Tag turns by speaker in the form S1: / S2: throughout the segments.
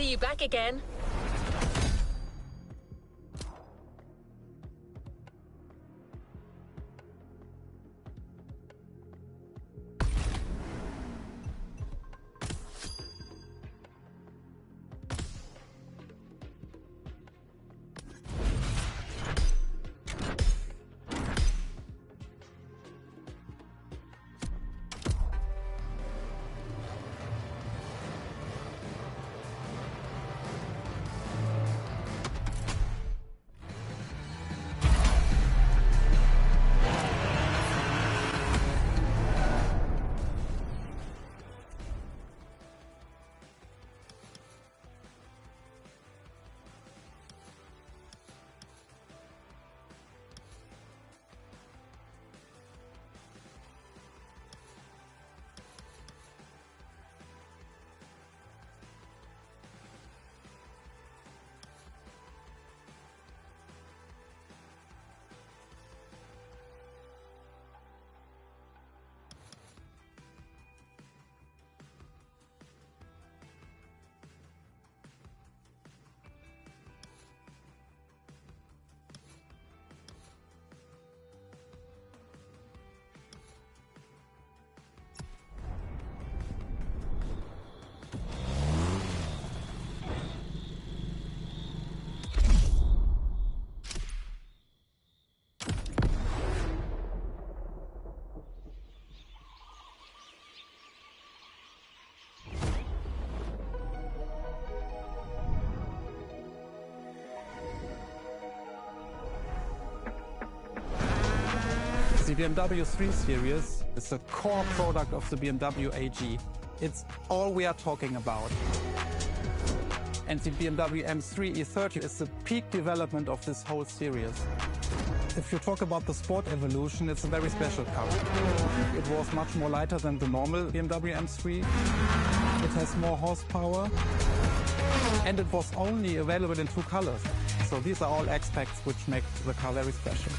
S1: see you back again.
S2: The BMW 3 Series is a core product of the BMW AG. It's all we are talking about. And the BMW M3 E30 is the peak development of this whole series. If you talk about the sport evolution, it's a very special car. It was much more lighter than the normal BMW M3. It has more horsepower. And it was only available in 2 colors. So these are all aspects which make the car very special.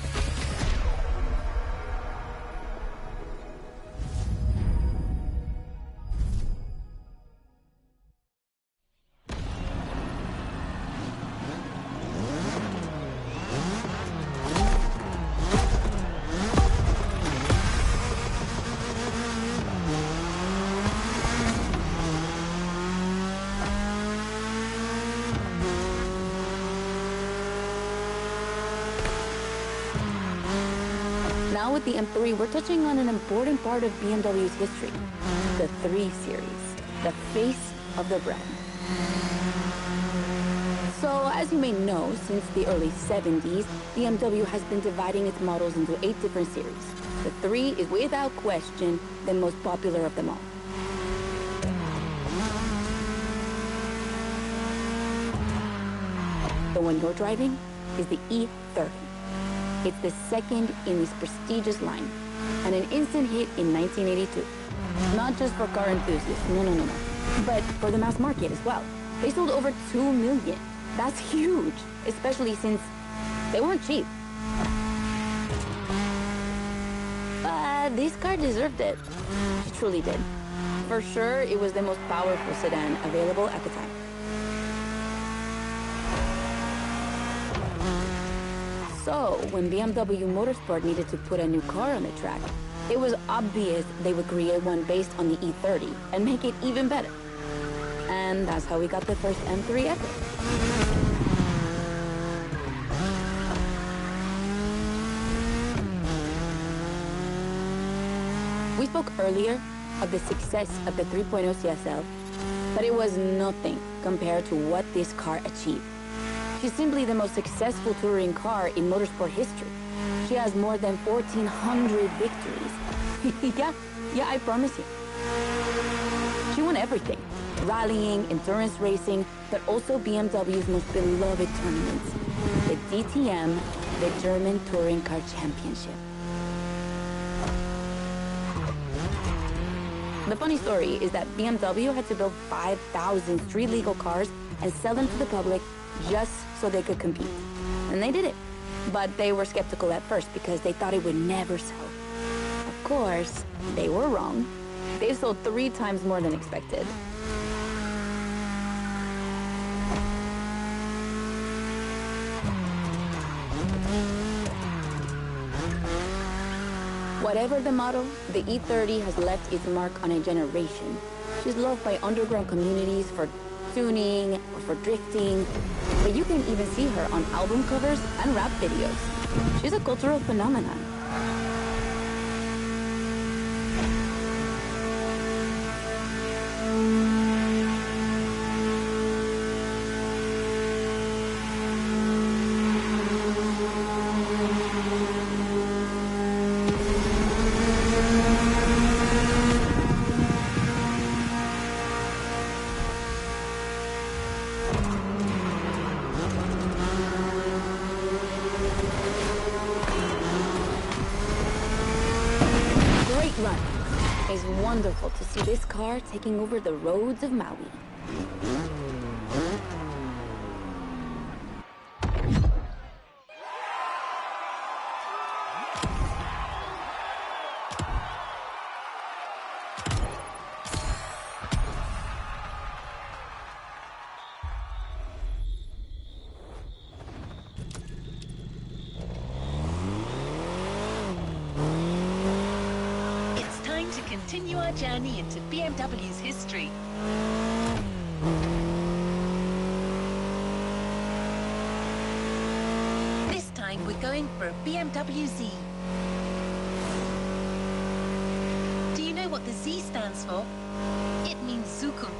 S3: Now with the M3, we're touching on an important part of BMW's history, the 3 Series, the face of the brand. So, as you may know, since the early 70s, BMW has been dividing its models into 8 different series. The 3 is without question the most popular of them all. The one you're driving is the E30. It's the second in this prestigious line, and an instant hit in 1982. Not just for car enthusiasts, no, but for the mass market as well. They sold over 2 million. That's huge, especially since they weren't cheap. But this car deserved it. It truly did. For sure, it was the most powerful sedan available at the time. So, when BMW Motorsport needed to put a new car on the track, it was obvious they would create one based on the E30 and make it even better. And that's how we got the first M3 ever. We spoke earlier of the success of the 3.0 CSL, but it was nothing compared to what this car achieved. She's simply the most successful touring car in motorsport history. She has more than 1,400 victories. yeah, I promise you. She won everything. Rallying, endurance racing, but also BMW's most beloved tournaments. The DTM, the German Touring Car Championship. The funny story is that BMW had to build 5,000 street-legal cars and sell them to the public just so they could compete. And they did it. But they were skeptical at first because they thought it would never sell. Of course, they were wrong. They sold 3 times more than expected. Whatever the model, the E30 has left its mark on a generation. She's loved by underground communities for tuning or for drifting, but you can even see her on album covers and rap videos. She's a cultural phenomenon. It's wonderful to see this car taking over the roads of Maui.
S1: Continue our journey into BMW's history. This time we're going for a BMW Z. Do you know what the Z stands for? It means Zukunft,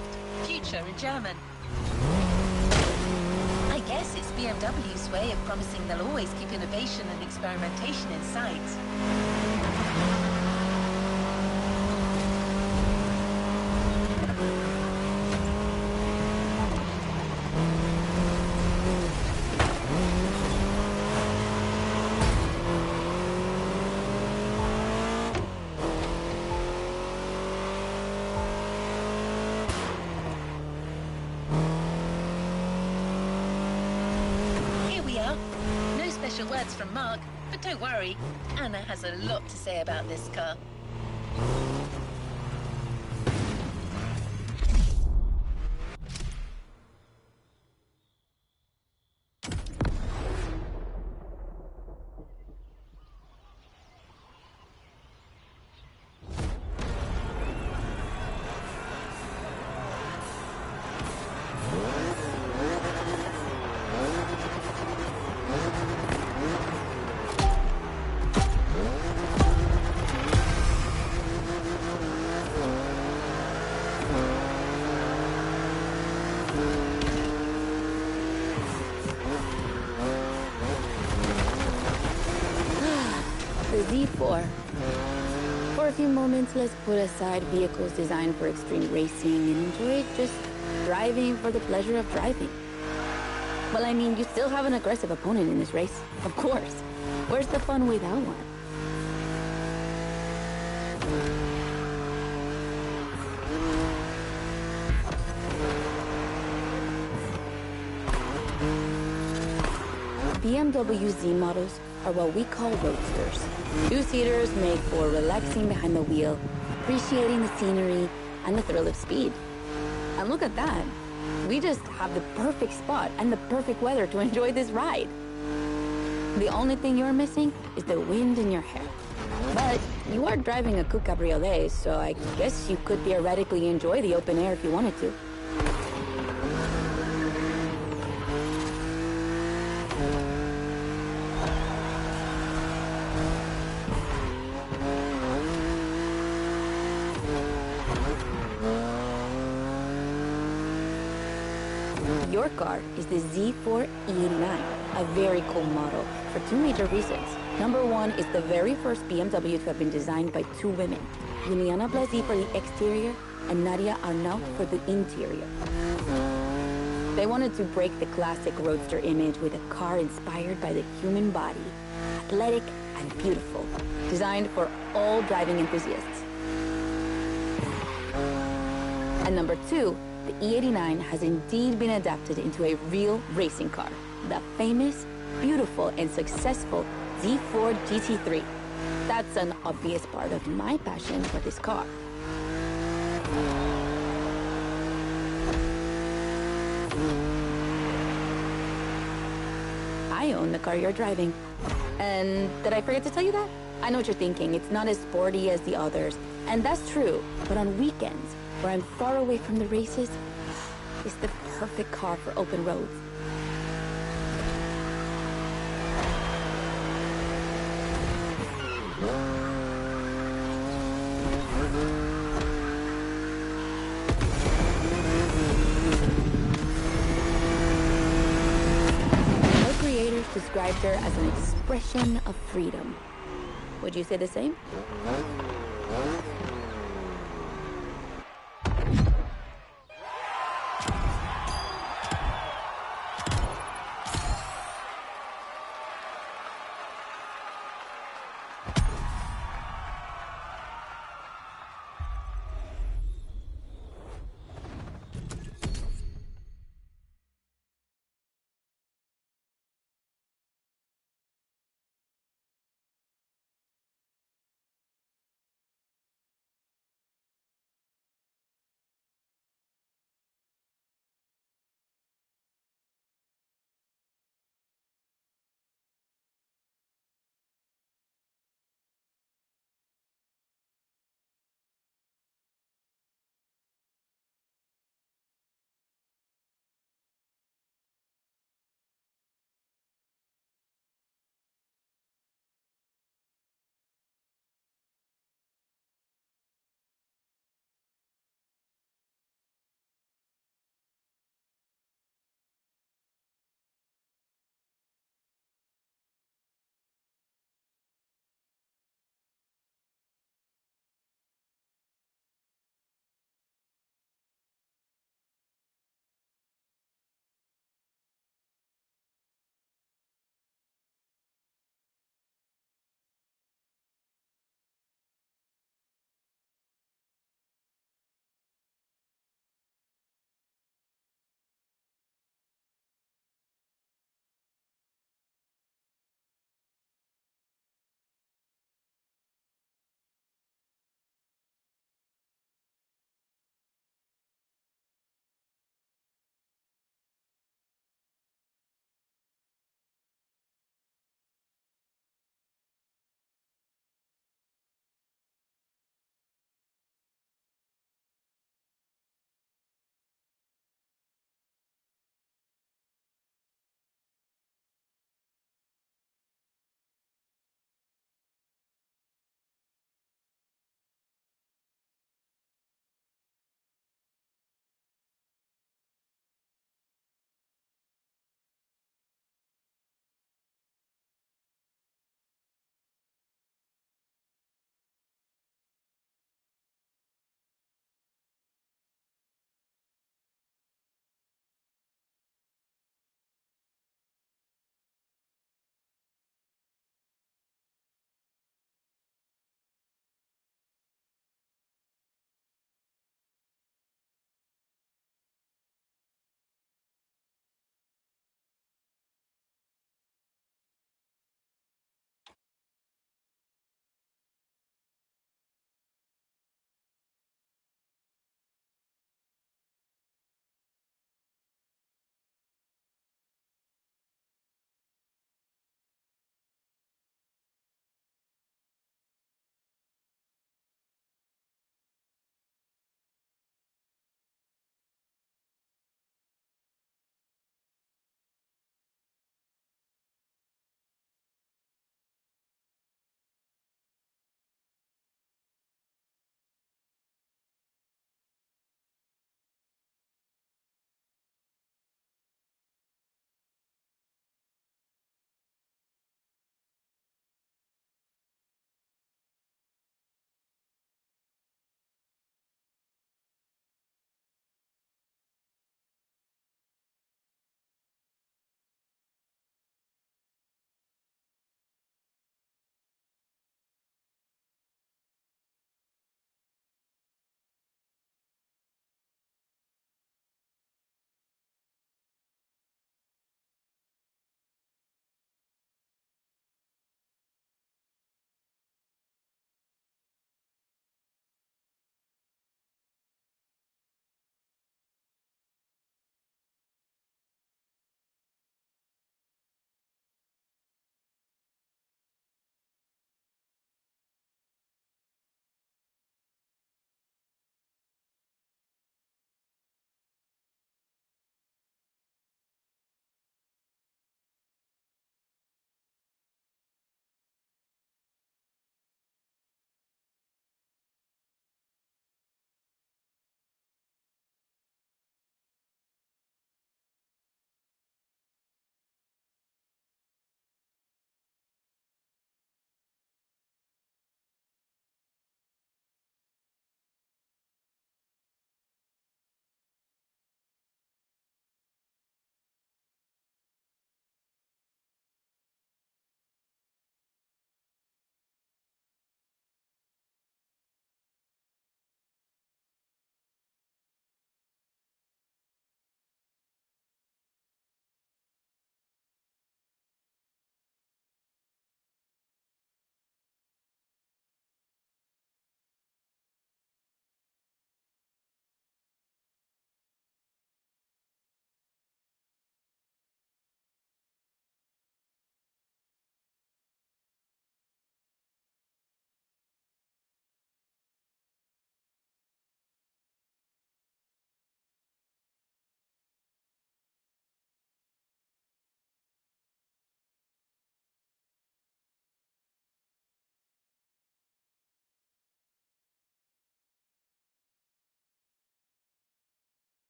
S1: future in German. I guess it's BMW's way of promising they'll always keep innovation and experimentation in sight. No special words from Mark, but don't worry, Anna has a lot to say about this car.
S3: Z4. For a few moments, let's put aside vehicles designed for extreme racing and enjoy just driving for the pleasure of driving. Well, I mean, you still have an aggressive opponent in this race, of course. Where's the fun without one? BMW Z models are what we call roadsters. Two-seaters made for relaxing behind the wheel, appreciating the scenery and the thrill of speed. And look at that. We just have the perfect spot and the perfect weather to enjoy this ride. The only thing you're missing is the wind in your hair. But you are driving a coupe cabriolet, so I guess you could theoretically enjoy the open air if you wanted to. Your car is the Z4 E89, a very cool model for two major reasons. Number one is the very first BMW to have been designed by two women, Juliana Blasi for the exterior and Nadia Arnault for the interior. They wanted to break the classic roadster image with a car inspired by the human body, athletic and beautiful, designed for all driving enthusiasts. And number two, the E89 has indeed been adapted into a real racing car, the famous, beautiful, and successful Z4 GT3. That's an obvious part of my passion for this car. I own the car you're driving. And did I forget to tell you that? I know what you're thinking. It's not as sporty as the others. And that's true. But on weekends, where I'm far away from the races, it's the perfect car for open roads. Her creators described her as an expression of freedom. Would you say the same?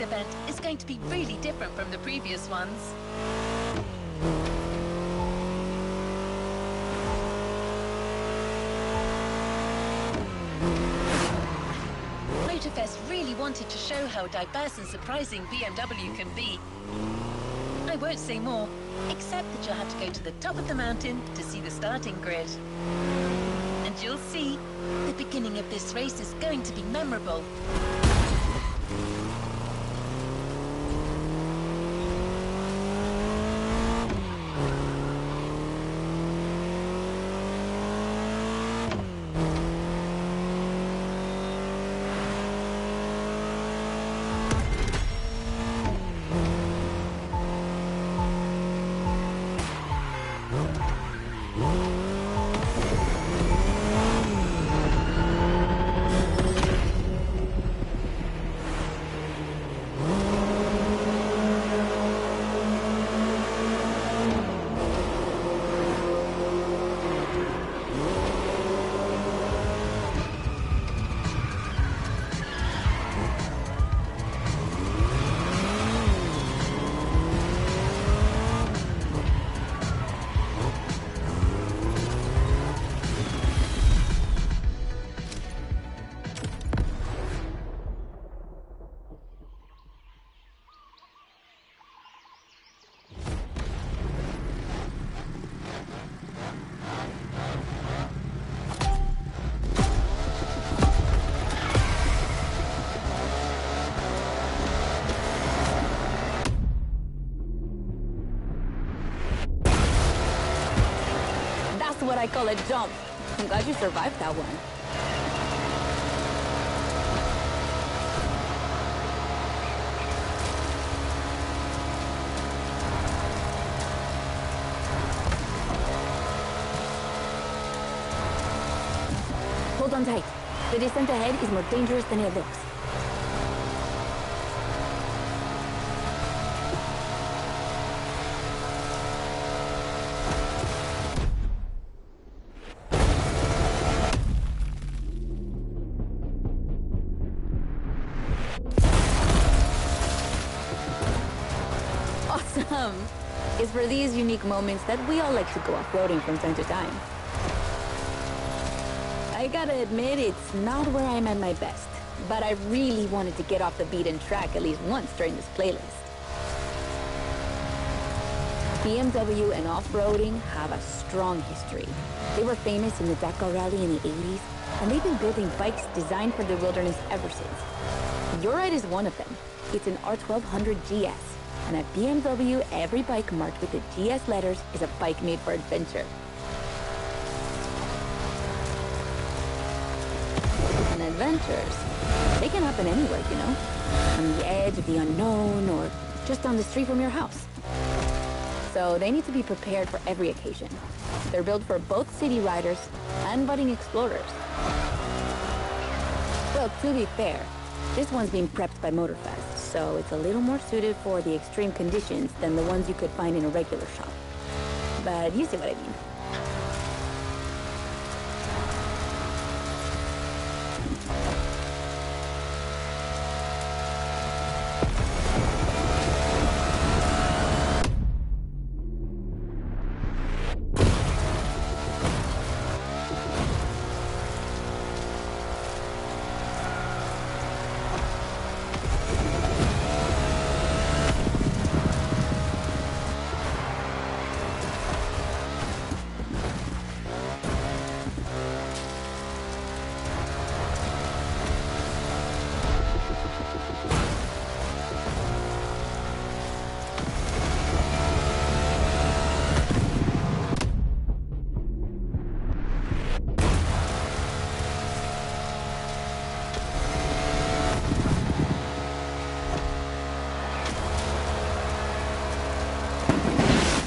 S1: event is going to be really different from the previous ones. Motorfest really wanted to show how diverse and surprising BMW can be. I won't say more, except that you'll have to go to the top of the mountain to see the starting grid. And you'll see, the beginning of this race is going to be memorable.
S3: What I call a jump. I'm glad you survived that one. Hold on tight. The descent ahead is more dangerous than it looks. It's for these unique moments that we all like to go off-roading from time to time. I gotta admit, it's not where I'm at my best, but I really wanted to get off the beaten track at least once during this playlist. BMW and off-roading have a strong history. They were famous in the Dakar Rally in the 80s, and they've been building bikes designed for the wilderness ever since. Your ride is one of them. It's an R1200 GS. And at BMW, every bike marked with the GS letters is a bike made for adventure. And adventures, they can happen anywhere, you know? On the edge of the unknown, or just down the street from your house. So they need to be prepared for every occasion. They're built for both city riders and budding explorers. Well, to be fair, this one's being prepped by Motorfest, so it's a little more suited for the extreme conditions than the ones you could find in a regular shop. But you see what I mean.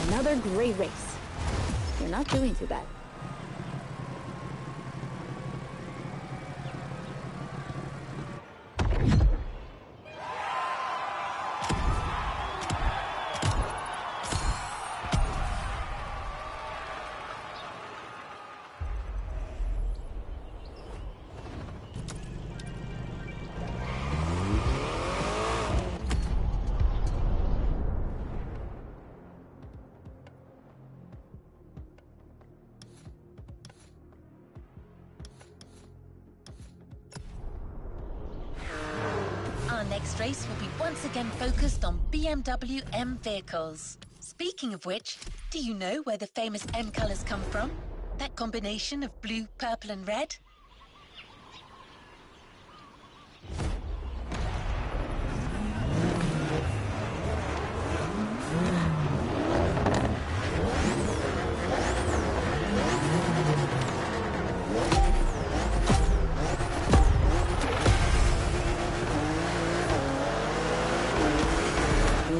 S3: Another great race. You're not doing too bad.
S1: next race will be once again focused on BMW M vehicles. Speaking of which, do you know where the famous M colours come from? That combination of blue, purple and red?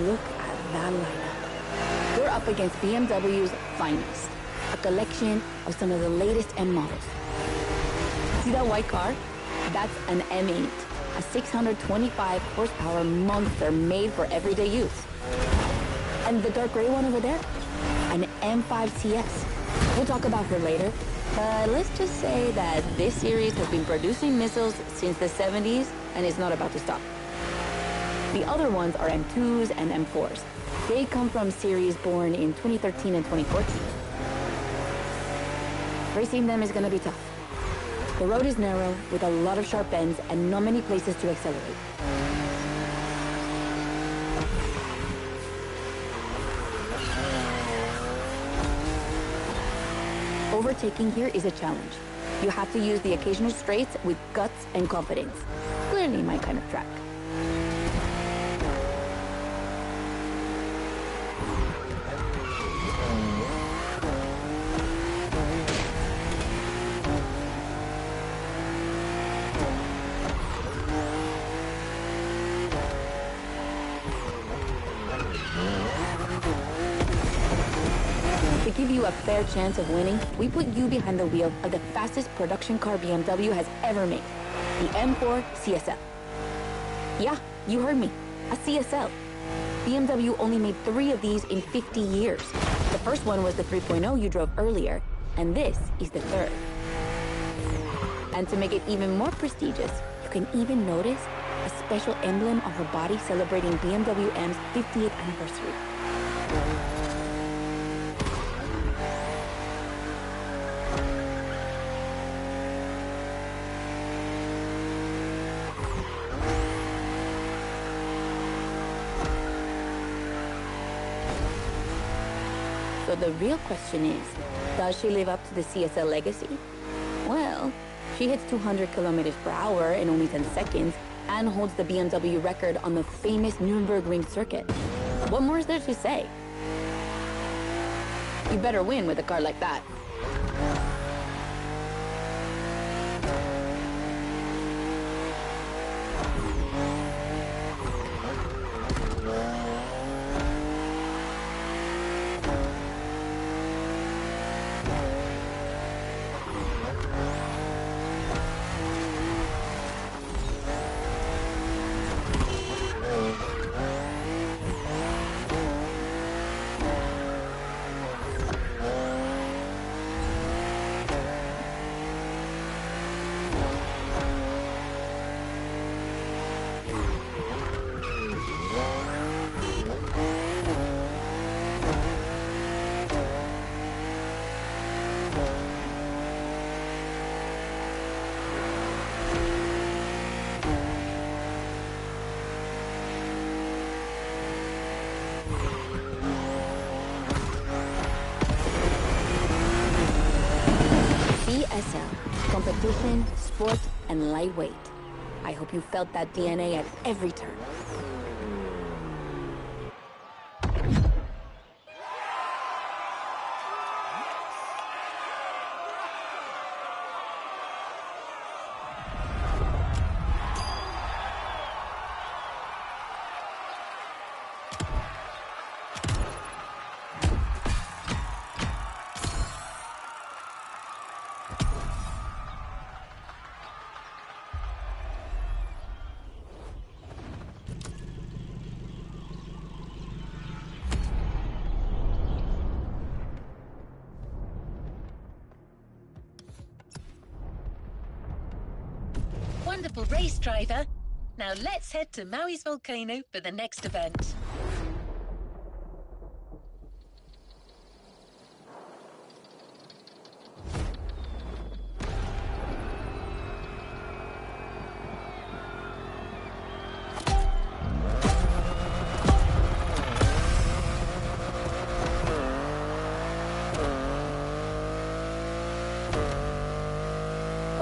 S3: Look at that lineup. We're up against BMW's finest, a collection of some of the latest M models. See that white car? That's an M8, a 625 horsepower monster made for everyday use. And the dark gray one over there? An M5 CS. We'll talk about her later, but let's just say that this series has been producing missiles since the 70s and is not about to stop. The other ones are M2s and M4s. They come from series born in 2013 and 2014. Racing them is gonna be tough. The road is narrow, with a lot of sharp bends and not many places to accelerate. Overtaking here is a challenge. You have to use the occasional straights with guts and confidence. Clearly my kind of track. To give you a fair chance of winning, we put you behind the wheel of the fastest production car BMW has ever made, the M4 CSL. Yeah, you heard me, a CSL. BMW only made 3 of these in 50 years. The first one was the 3.0 you drove earlier, and this is the third. And to make it even more prestigious, you can even notice a special emblem on her body celebrating BMW M's 50th anniversary. So the real question is, does she live up to the CSL legacy? Well, she hits 200 kilometers per hour in only 10 seconds and holds the BMW record on the famous Nürburgring circuit. What more is there to say? You better win with a car like that. CSL, competition, sport, and lightweight. I hope you felt that DNA at every turn.
S1: Wonderful race, driver. Now let's head to Maui's volcano for the next event.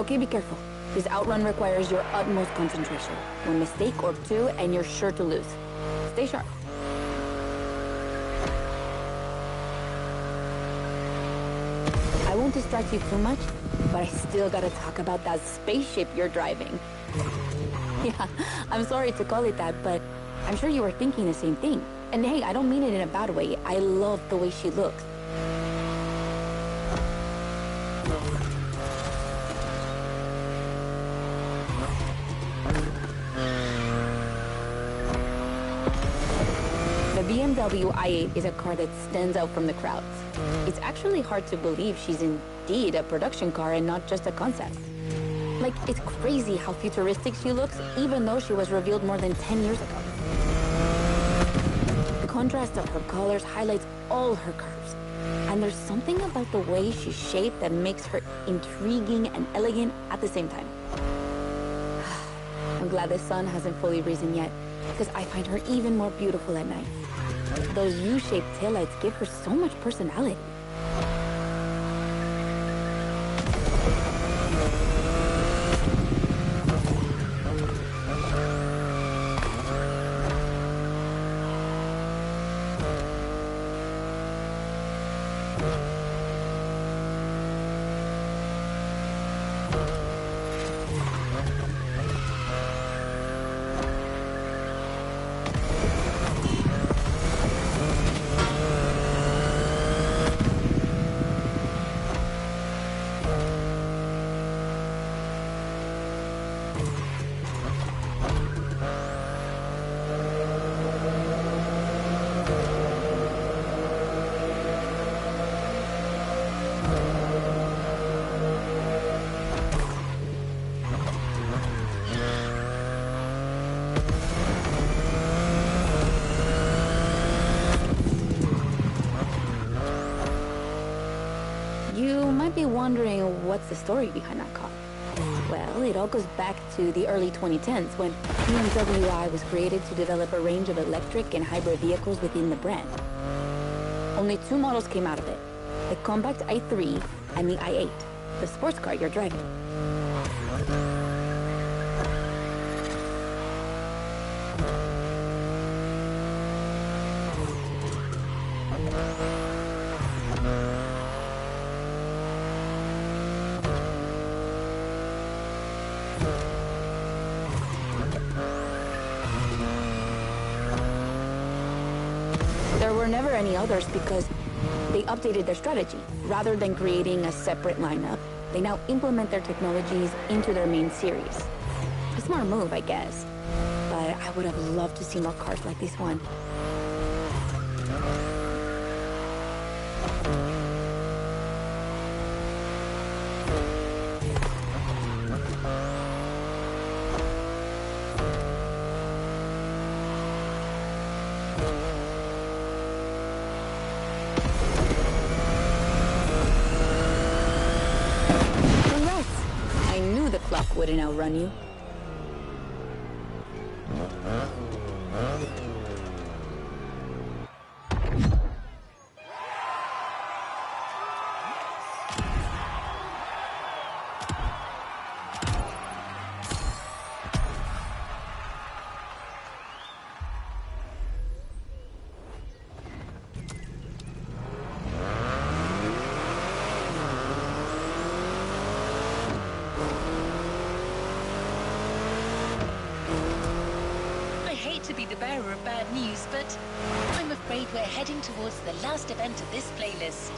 S3: Okay, be careful. This outrun requires your utmost concentration. One mistake or two, and you're sure to lose. Stay sharp. I won't distract you too much, but I still gotta talk about that spaceship you're driving. Yeah, I'm sorry to call it that, but I'm sure you were thinking the same thing. And hey, I don't mean it in a bad way. I love the way she looks. The BMW i8 is a car that stands out from the crowds. It's actually hard to believe she's indeed a production car and not just a concept. Like, it's crazy how futuristic she looks, even though she was revealed more than 10 years ago. The contrast of her colors highlights all her curves. And there's something about the way she's shaped that makes her intriguing and elegant at the same time. I'm glad the sun hasn't fully risen yet, because I find her even more beautiful at night. Those U-shaped taillights give her so much personality. You might be wondering what's the story behind that car. Well, it all goes back to the early 2010s when BMW I was created to develop a range of electric and hybrid vehicles within the brand. Only two models came out of it, the compact i3 and the i8, the sports car you're driving. There were never any others because they updated their strategy. Rather than creating a separate lineup, they now implement their technologies into their main series. A smart move, I guess. But I would have loved to see more cars like this one. The clock wouldn't outrun you.
S1: To be the bearer of bad news, but I'm afraid we're heading towards the last event of this playlist.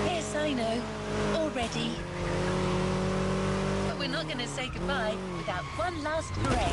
S1: Yes, I know, already. But we're not going to say goodbye without one last hooray.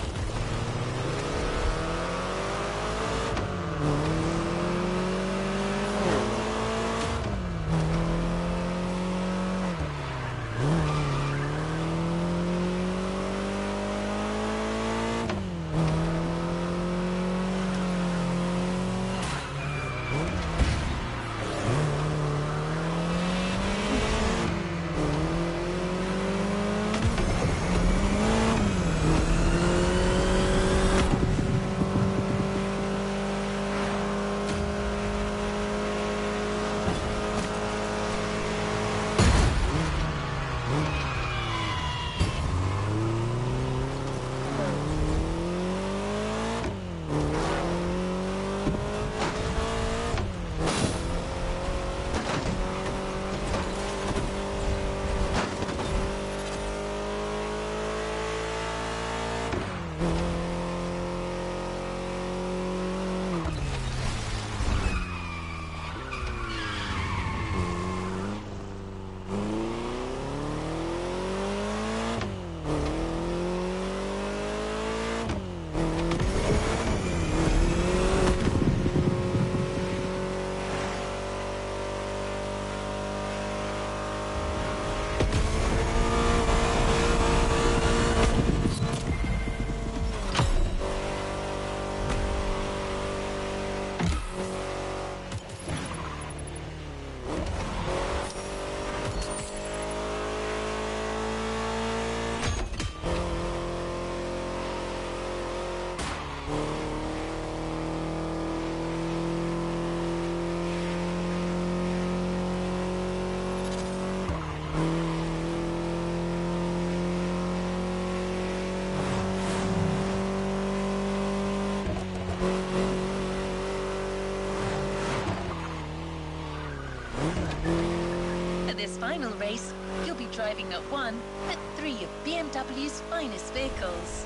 S1: At this final race, you'll be driving not one, but 3 of BMW's finest vehicles.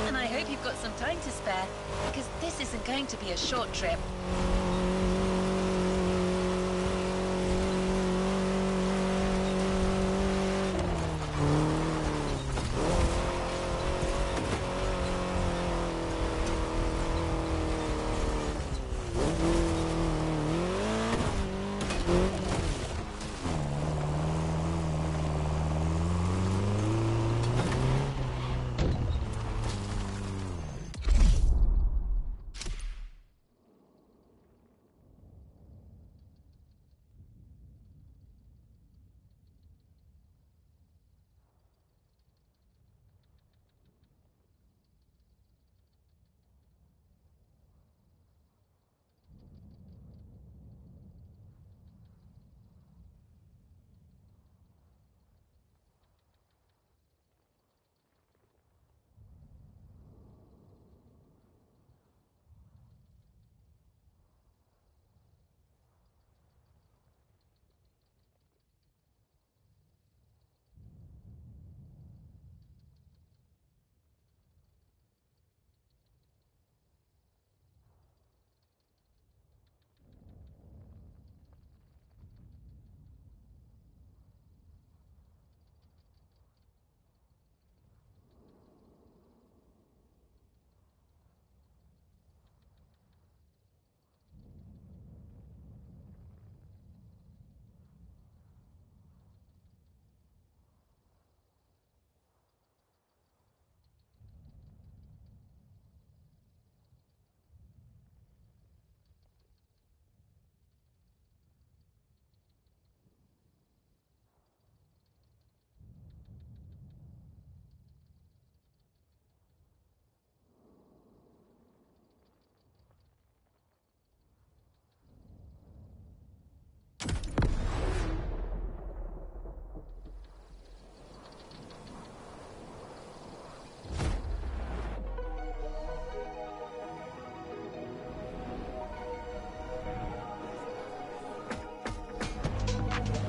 S1: And I hope you've got some time to spare, because this isn't going to be a short trip.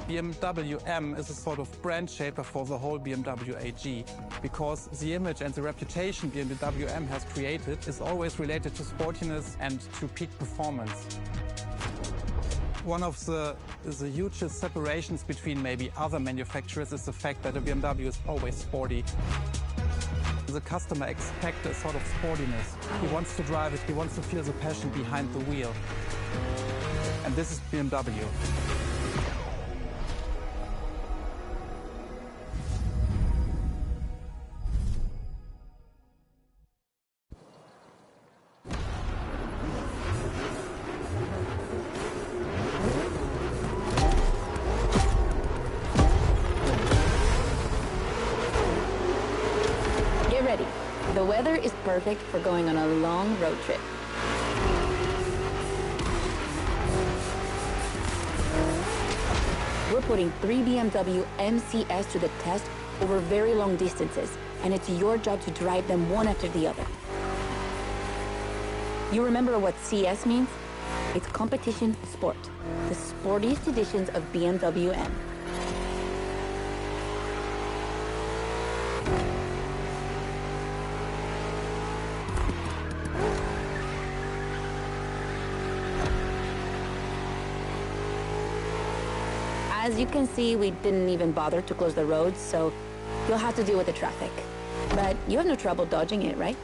S2: BMW M is a sort of brand shaper for the whole BMW AG, because the image and the reputation BMW M has created is always related to sportiness and to peak performance. One of the hugest separations between maybe other manufacturers is the fact that a BMW is always sporty. The customer expects a sort of sportiness. He wants to drive it, he wants to feel the passion behind the wheel. And this is BMW.
S3: The weather is perfect for going on a long road trip. We're putting 3 BMW MCs to the test over very long distances, and it's your job to drive them one after the other. You remember what CS means? It's competition sport, the sportiest editions of BMW M. As you can see, we didn't even bother to close the roads, so you'll have to deal with the traffic. But you have no trouble dodging it, right?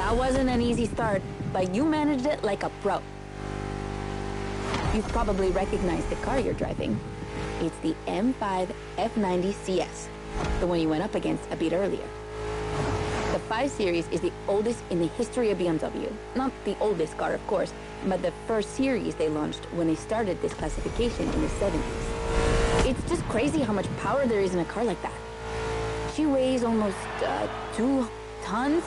S3: That wasn't an easy start, but you managed it like a pro. You've probably recognized the car you're driving. It's the M5 F90 CS, the one you went up against a bit earlier. The 5 Series is the oldest in the history of BMW. Not the oldest car, of course, but the first series they launched when they started this classification in the 70s. It's just crazy how much power there is in a car like that. She weighs almost 2 tons,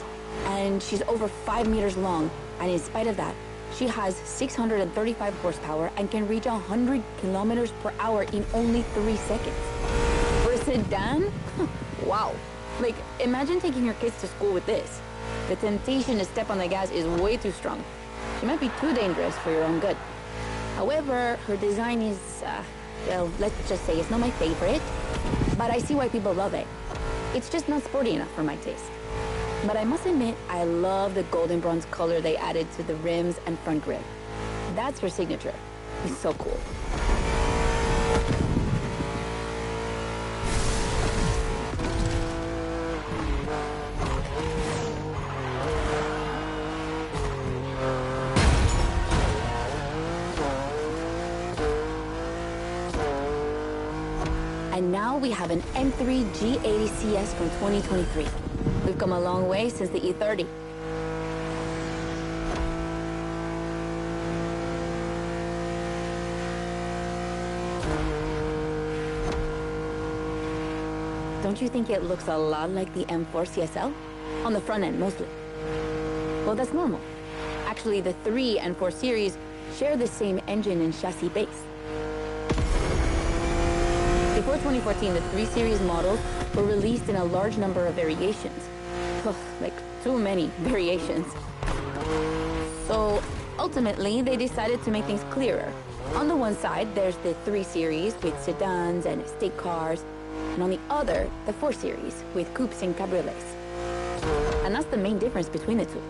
S3: and she's over 5 meters long, and in spite of that, she has 635 horsepower and can reach 100 kilometers per hour in only 3 seconds. For a sedan? Wow. Like, imagine taking your kids to school with this. The temptation to step on the gas is way too strong. She might be too dangerous for your own good. However, her design is, well, let's just say it's not my favorite, but I see why people love it. It's just not sporty enough for my taste. But I must admit, I love the golden bronze color they added to the rims and front grille. That's her signature. It's so cool. And now we have an M3 G80 CS from 2023. We've come a long way since the E30. Don't you think it looks a lot like the M4 CSL? On the front end, mostly. Well, that's normal. Actually, the 3 and 4 series share the same engine and chassis base. Before 2014, the 3 Series models were released in a large number of variations. Ugh, like, too many variations. So, ultimately, they decided to make things clearer. On the one side, there's the 3 Series with sedans and estate cars, and on the other, the 4 Series with coupes and cabriolets. And that's the main difference between the two.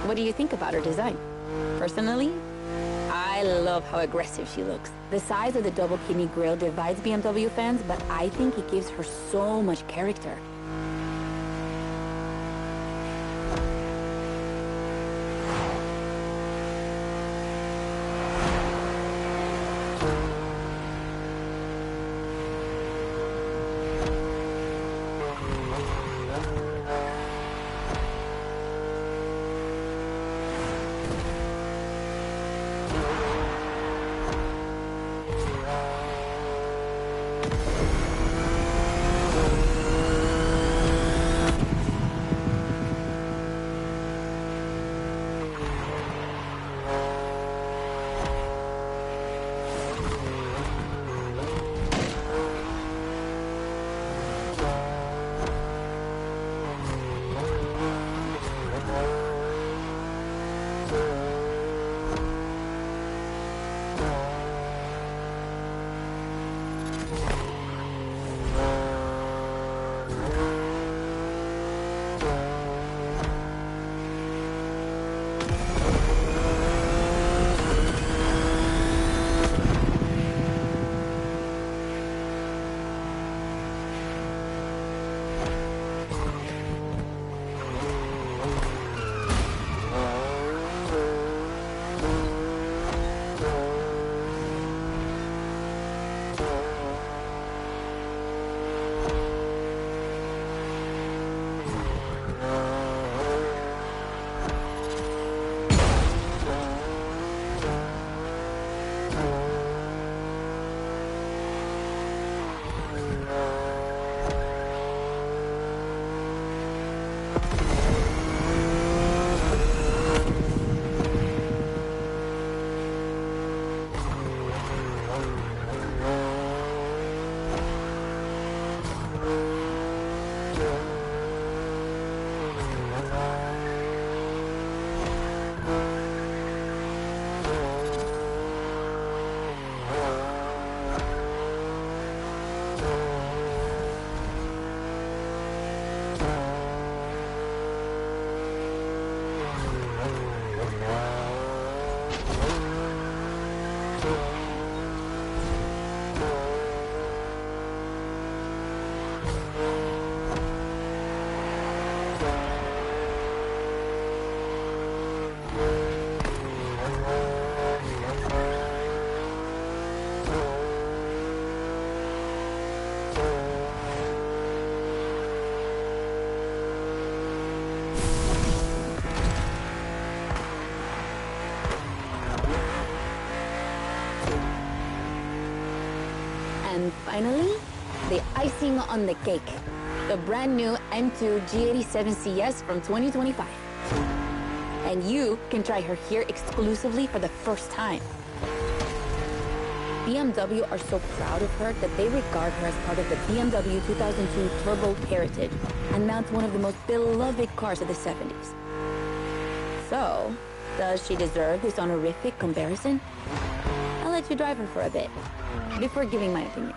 S3: What do you think about her design? Personally, I love how aggressive she looks. The size of the double kidney grille divides BMW fans, but I think it gives her so much character. And finally, the icing on the cake, the brand new M2 G87 CS from 2025. And you can try her here exclusively for the first time. BMW are so proud of her that they regard her as part of the BMW 2002 Turbo Heritage, and that's one of the most beloved cars of the 70s. So, does she deserve this honorific comparison? I'll let you drive her for a bit, before giving my opinion.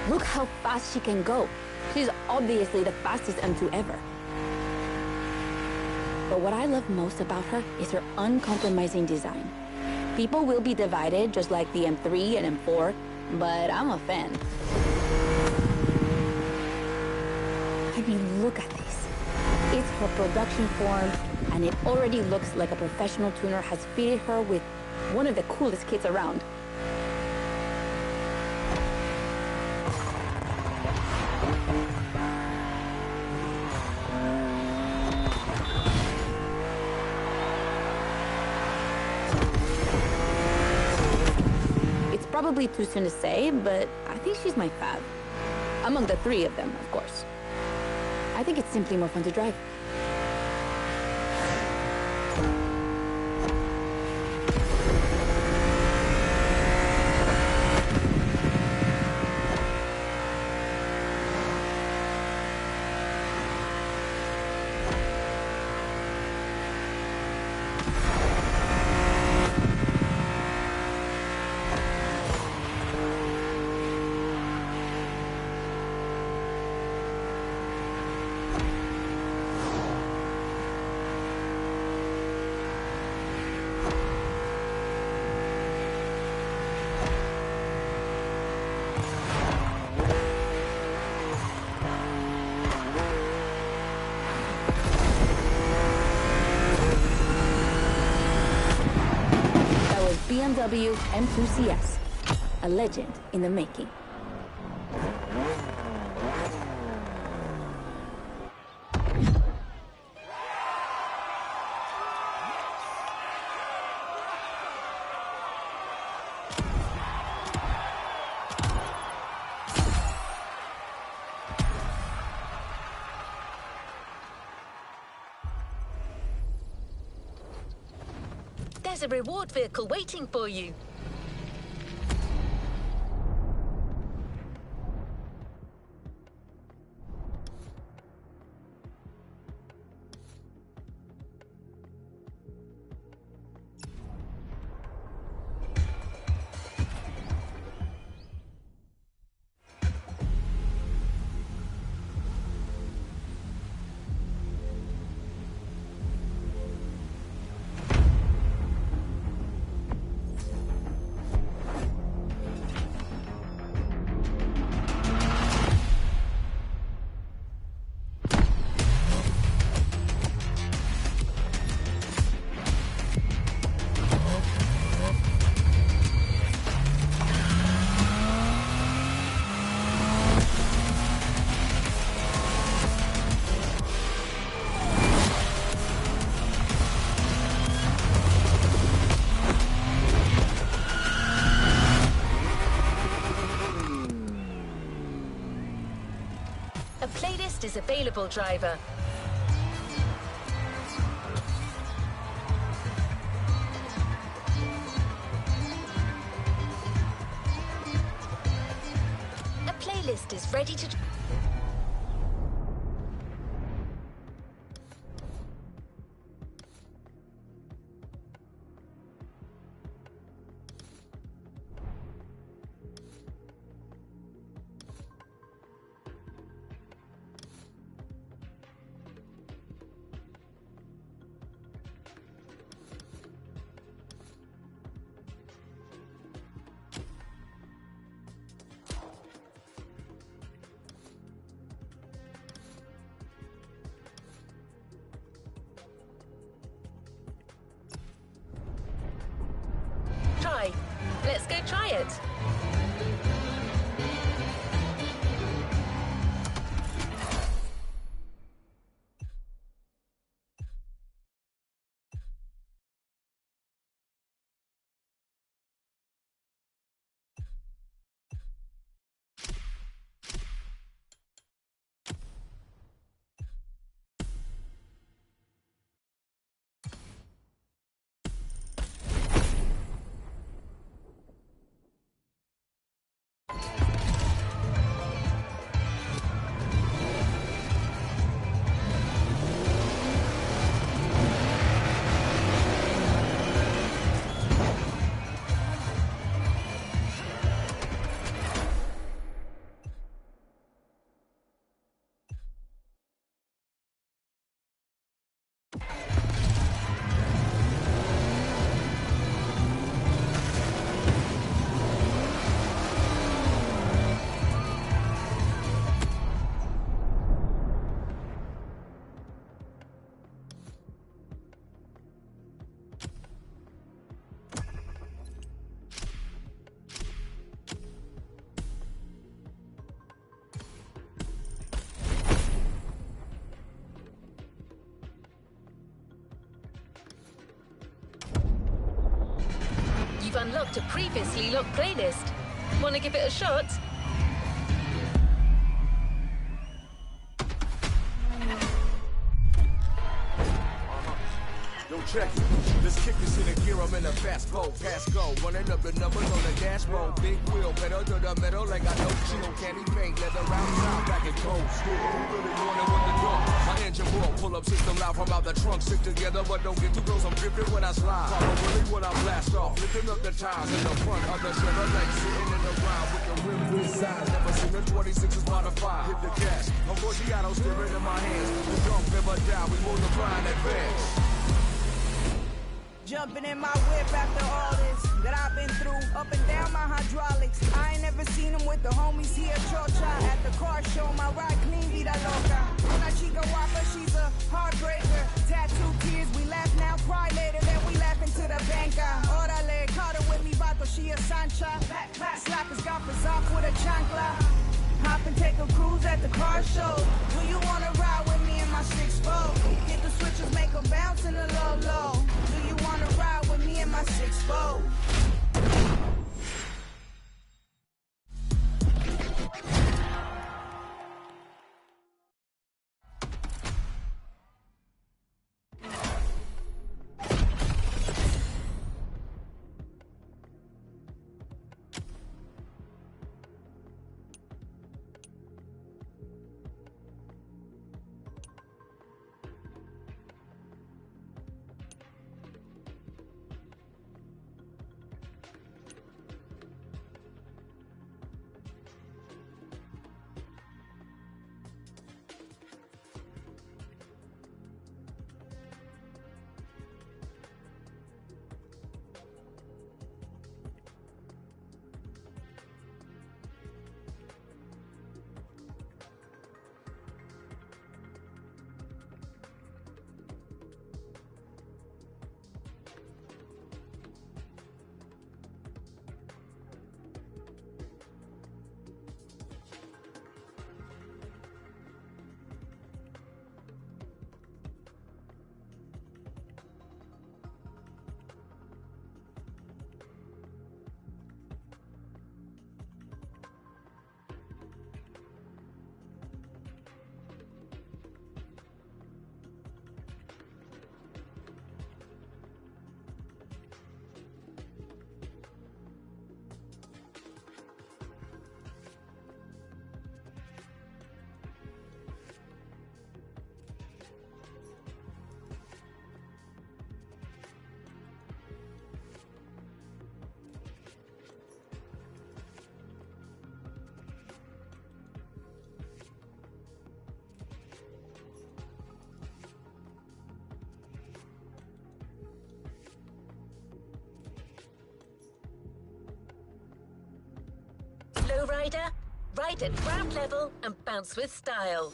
S3: Look how fast she can go. She's obviously the fastest M2 ever. But what I love most about her is her uncompromising design. People will be divided just like the M3 and M4, but I'm a fan. I mean, look at this. It's her production form, and it already looks like a professional tuner has fitted her with one of the coolest kits around. Probably too soon to say, but I think she's my fave. Among the three of them, of course. I think it's simply more fun to drive. BMW M2CS, a legend in the making.
S1: There's a reward vehicle waiting for you. A playlist is available, driver. A playlist is ready to... Try. Let's go try it. unlocked a previously locked playlist. Want to give it a shot?
S4: Yo, check it. Let's kick this in a gear. I'm in a fast boat. Pass go. Running up the numbers on the dashboard. Big wheel, pedal to the metal like I know chill. Candy paint, leather round top, back and cold. Who really wanted with the dog? My engine broke. Pull up system loud from out the trunk. Stick together, but don't get too close. I'm drifting when I slide. Follow really when I blast off. Lifting up the tires in the front of the Chevrolet. Sitting in the ground with the rim this size. Never seen a 26 is modified. Hit the gas. My Forgiato steering in my hands. We don't never die. We multiply and advance.
S5: Jumping in my whip after all this that I've been through, up and down my hydraulics. I ain't never seen him with the homies here, Chocha. At the car show, my ride clean, vida loca. Una chica guapa, she's a heartbreaker. Tattoo tears, we laugh now, cry later, then we laugh into the banca. Orale, caught her with me, vato, she a Sancha. Slackers got off with a chancla. Hop and take a cruise at the car show. Do you wanna ride with me in my 6-4? Hit the switches, make them bounce in the low-low. Do you wanna ride with me in my 6-4?
S1: Lowrider, ride at ground level and bounce with style.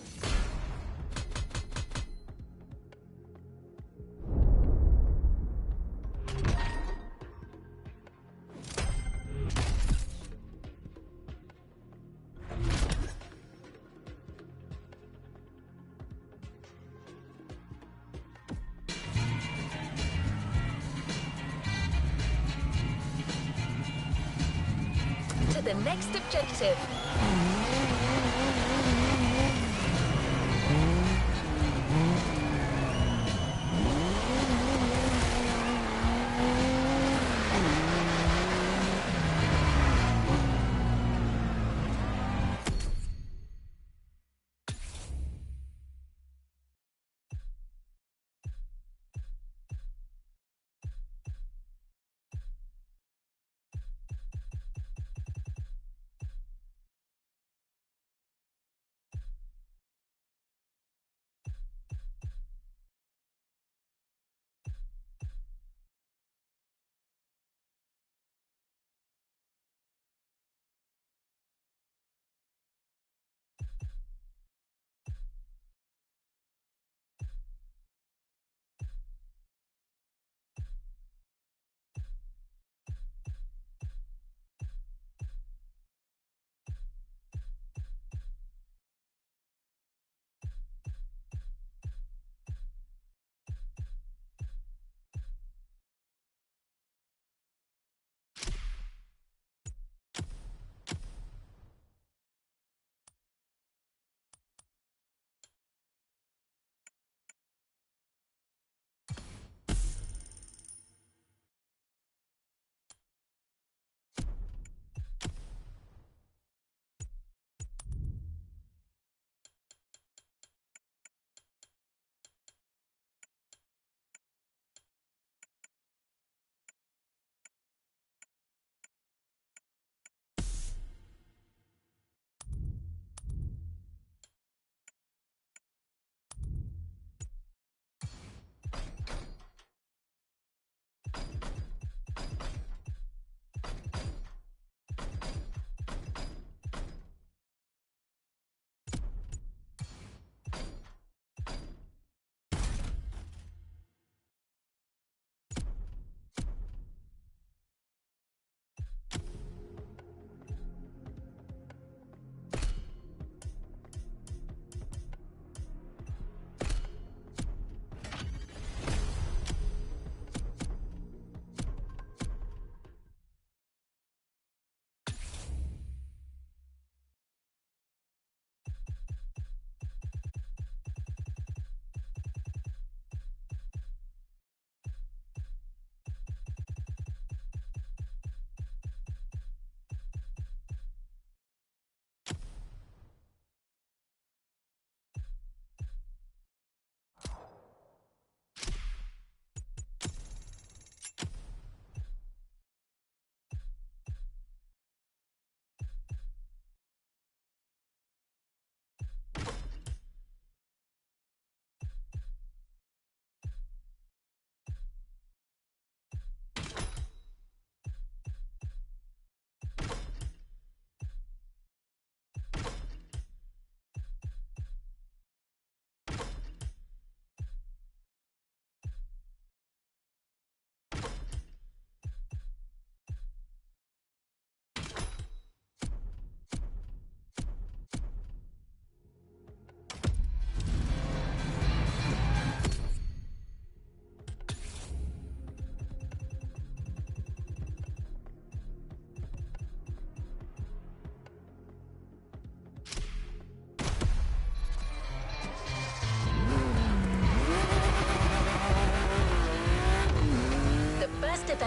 S1: To the next objective.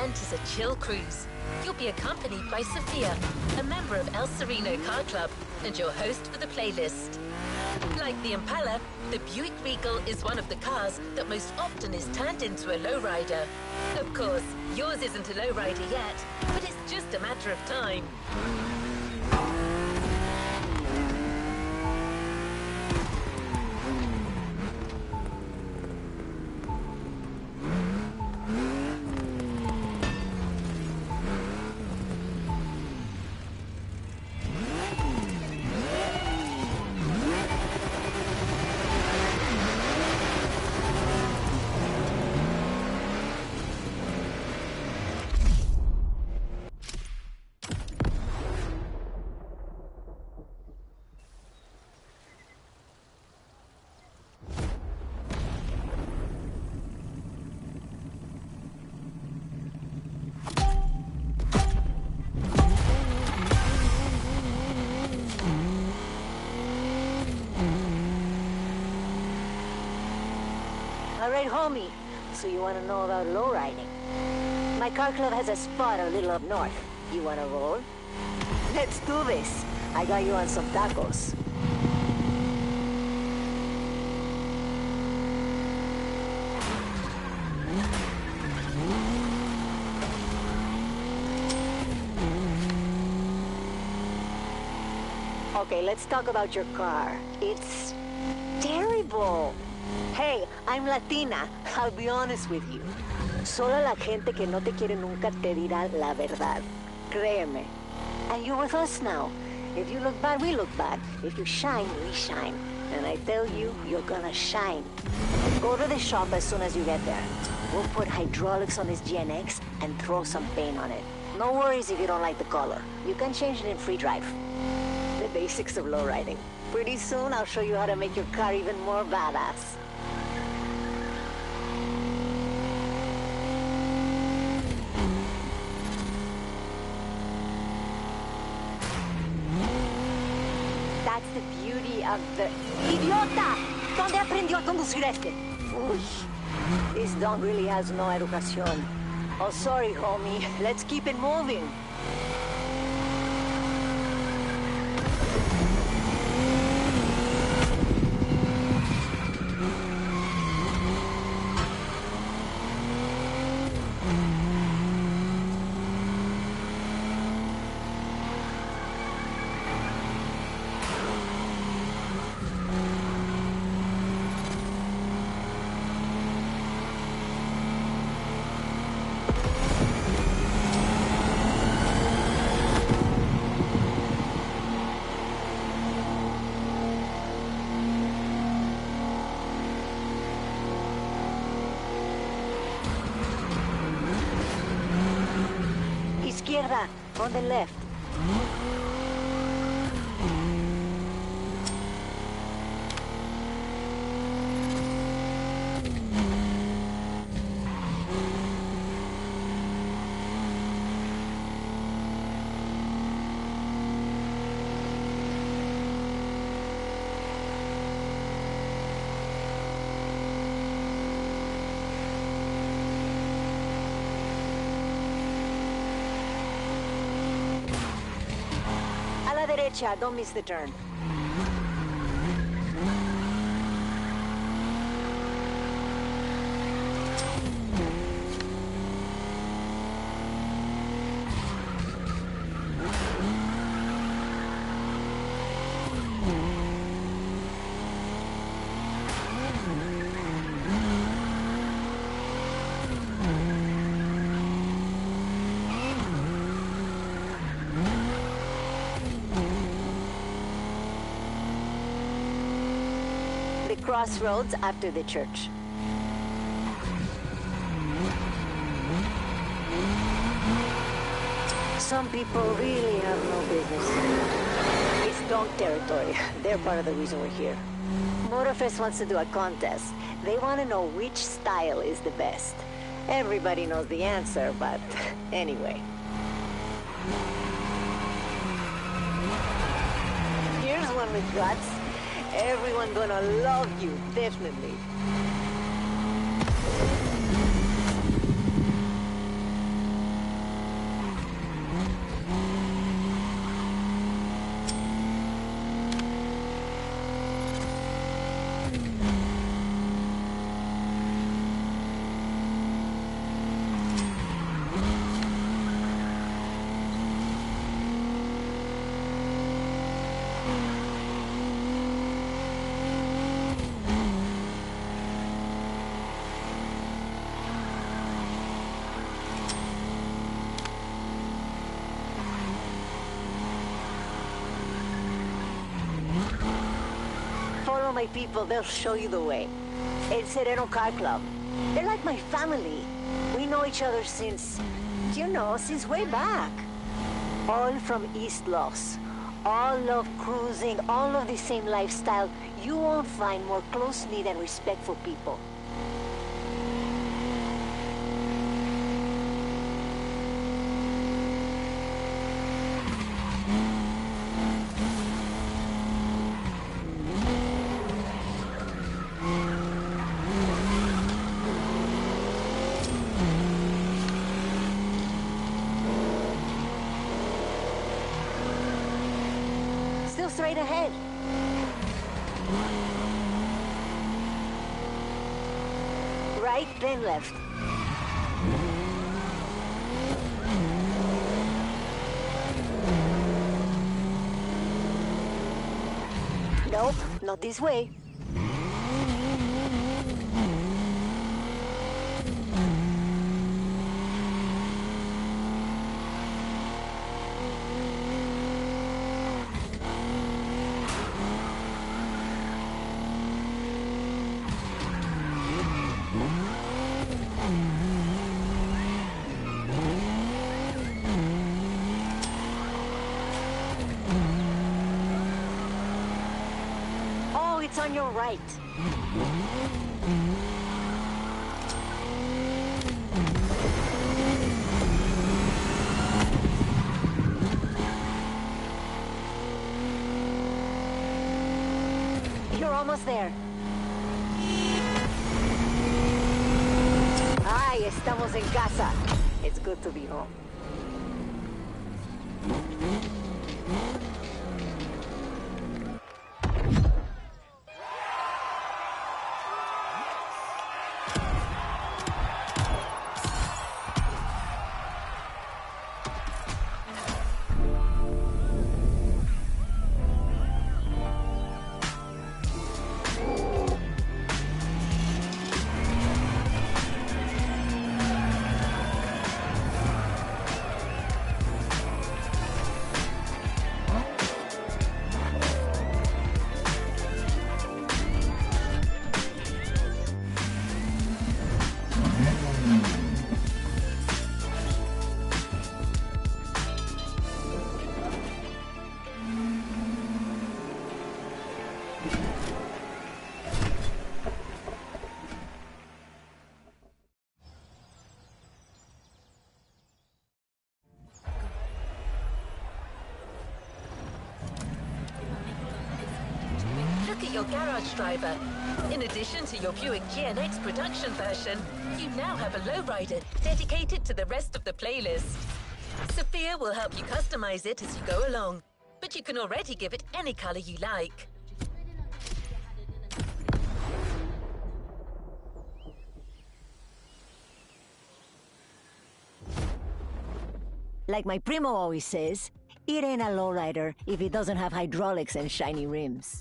S1: event is a chill cruise. You'll be accompanied by Sophia, a member of El Sereno Car Club, and your host for the playlist. Like the Impala, the Buick Regal is one of the cars that most often is turned into a lowrider. Of course, yours isn't a lowrider yet, but it's just a matter of time.
S6: All right, homie. So you want to know about lowriding? My car club has a spot a little up north. You want to roll? Let's do this. I got you on some tacos. Okay, let's talk about your car. It's terrible. Hey, I'm Latina. I'll be honest with you. Solo la gente que no te quiere nunca te dirá la verdad. Créeme. And you're with us now. If you look bad, we look bad. If you shine, we shine. And I tell you, you're gonna shine. Go to the shop as soon as you get there. We'll put hydraulics on this GNX and throw some paint on it. No worries if you don't like the color. You can change it in free drive. The basics of lowriding. Pretty soon, I'll show you how to make your car even more badass. That's the beauty of the... ¡Idiota! ¿Dónde aprendió a conducir este? Uy, this dog really has no educación. Oh, sorry, homie. Let's keep it moving. Izquierda, on the left. Derecha, don't miss the turn. Crossroads after the church. Some people really have no business. It's dog territory. They're part of the reason we're here. Motorfest wants to do a contest. They want to know which style is the best. Everybody knows the answer, but anyway. Here's one with guts. Everyone's gonna love you, definitely. my people, they'll show you the way. El Sereno Car Club. They're like my family. We know each other since, you know, since way back. All from East Los. All love cruising, all of the same lifestyle. You won't find more close-knit and respectful people. Straight ahead. Right, then left. Nope, not this way. It's on your right. You're almost there. Ay, estamos en casa. It's good to be home.
S1: Your garage driver. In addition to your Buick GNX production version, you now have a lowrider dedicated to the rest of the playlist. Sophia will help you customize it as you go along, but you can already give it any color you like.
S6: Like my primo always says, it ain't a lowrider if it doesn't have hydraulics and shiny rims.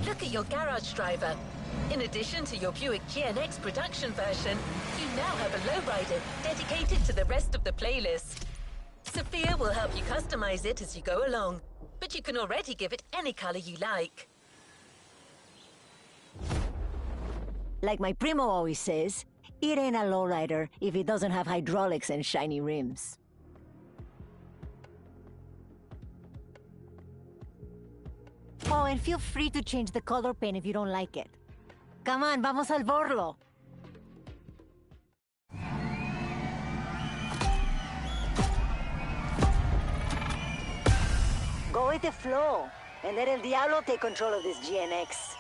S1: Look at your garage driver. In addition to your Buick GNX production version, you now have a lowrider dedicated to the rest of the playlist. Sophia will help you customize it as you go along, but you can already give it any color you like.
S6: Like my primo always says, it ain't a lowrider if it doesn't have hydraulics and shiny rims. Oh, and feel free to change the color paint if you don't like it. Come on, vamos al borlo. Go with the flow, and let El Diablo take control of this GNX.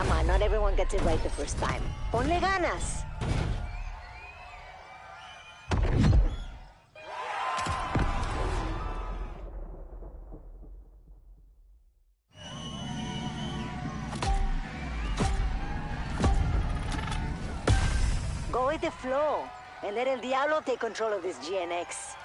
S6: Come on, not everyone gets it right the first time. Ponle ganas. Go with the flow, and let El Diablo take control of this GNX.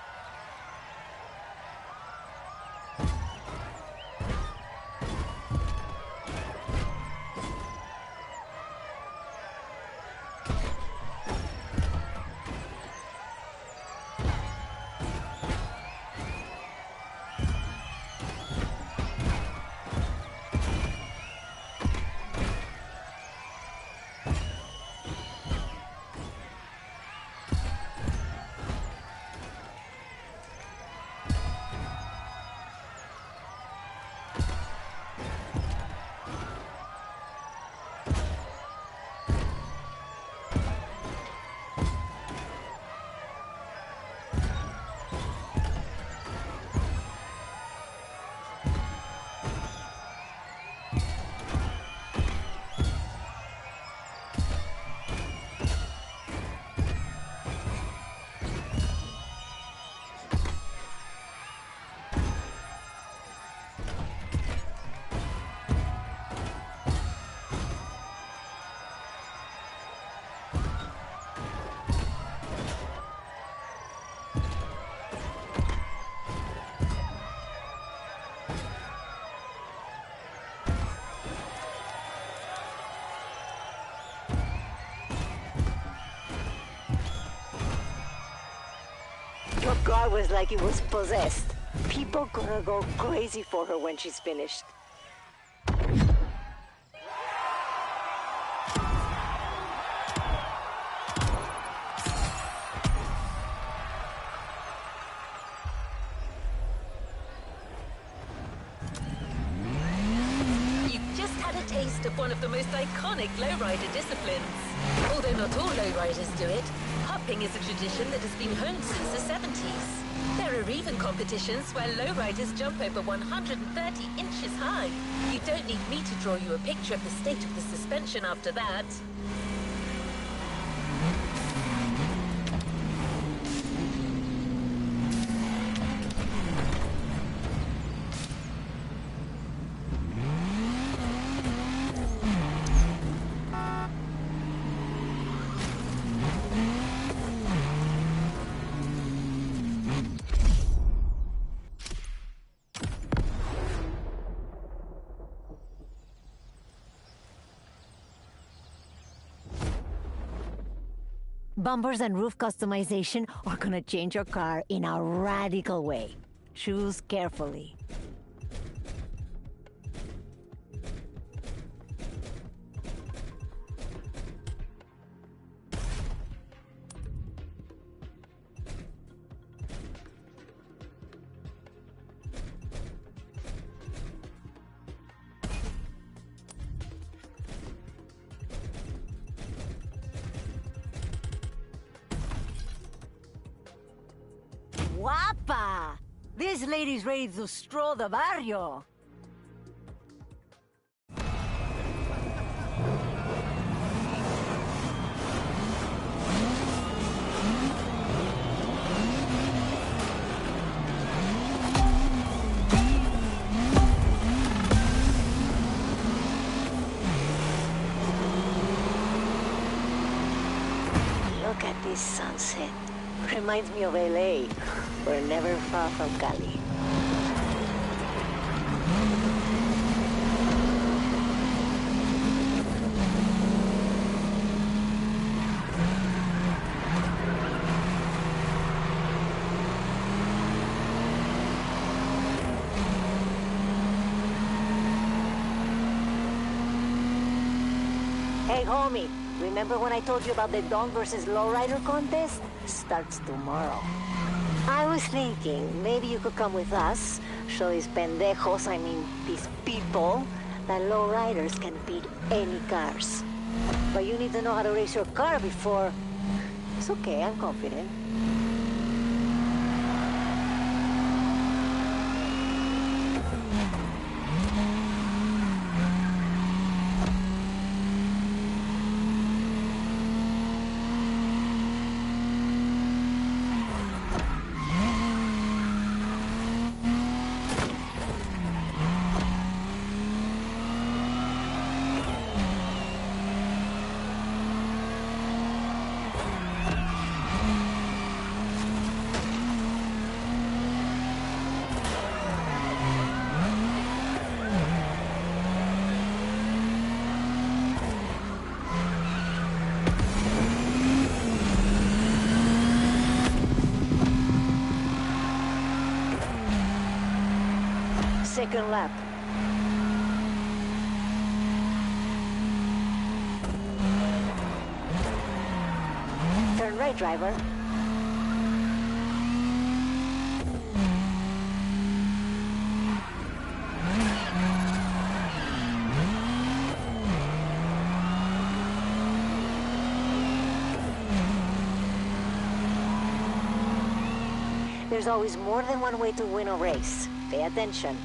S6: Your car was like it was possessed. People gonna go crazy for her when she's finished.
S1: Taste of one of the most iconic lowrider disciplines. Although not all lowriders do it, hopping is a tradition that has been honed since the 70s. There are even competitions where lowriders jump over 130 inches high. You don't need me to draw you a picture of the state of the suspension after that.
S6: Bumpers and roof customization are gonna change your car in a radical way. Choose carefully. Guapa! This lady's ready to stroll the barrio. Look at this sunset. Reminds me of LA. We're never far from Cali. Hey, homie. Remember when I told you about the Dawn versus Lowrider contest? Starts tomorrow. I was thinking, maybe you could come with us, show these pendejos, I mean, these people, that lowriders can beat any cars. But you need to know how to race your car before... It's okay, I'm confident. second lap. Turn right, driver. There's always more than one way to win a race. Pay attention.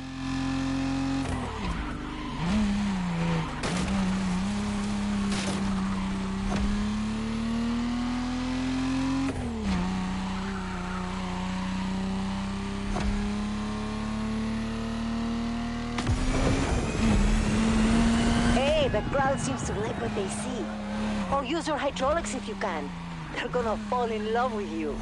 S6: Hey, the crowd seems to like what they see. Or use your hydraulics if you can. They're gonna fall in love with you.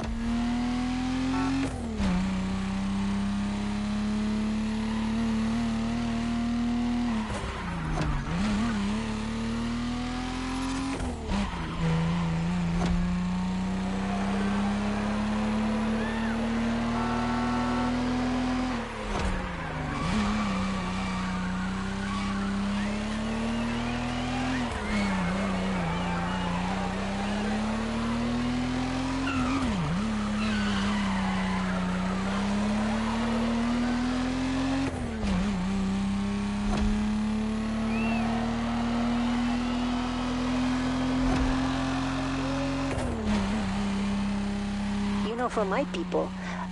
S6: For my people,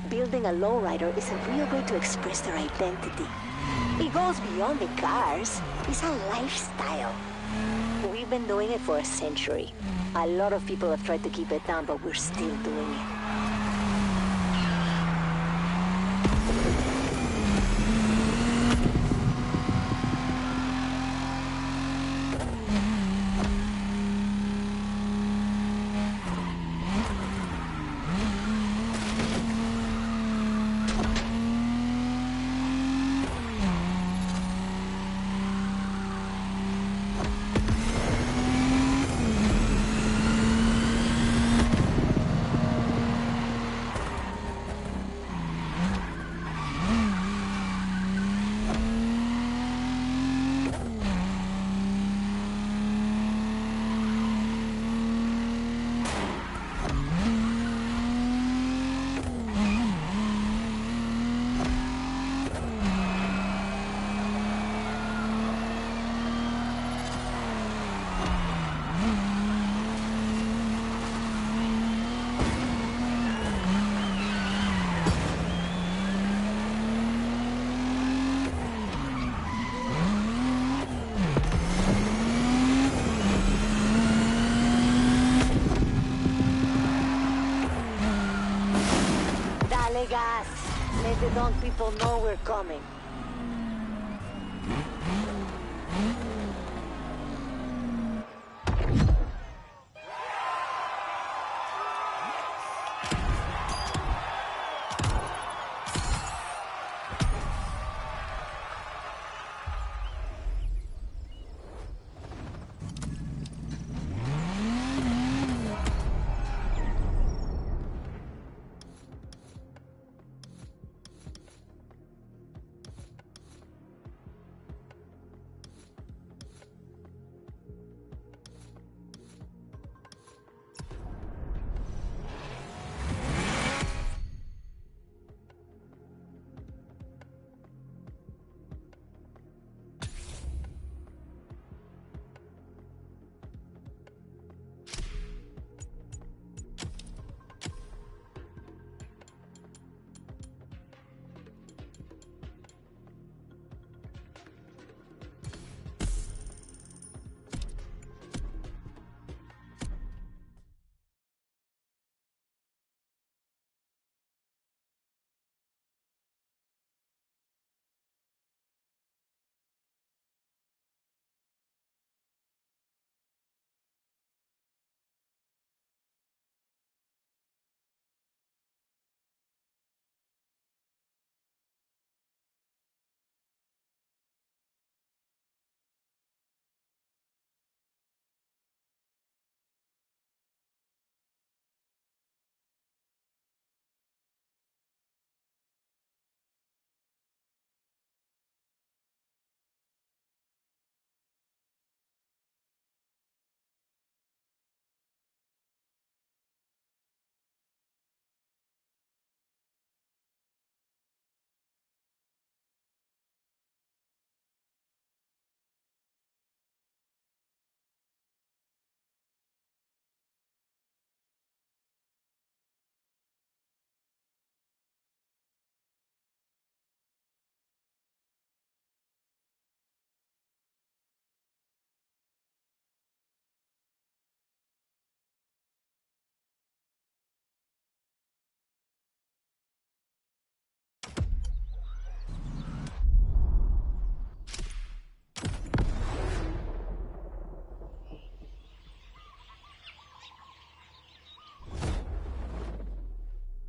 S6: building a lowrider is a real way to express their identity. It goes beyond the cars. It's a lifestyle. We've been doing it for a century. A lot of people have tried to keep it down, but we're still doing it. Gas. Let the young people know we're coming.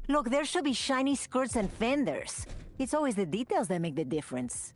S6: Look, there should be shiny skirts and fenders. It's always the details that make the difference.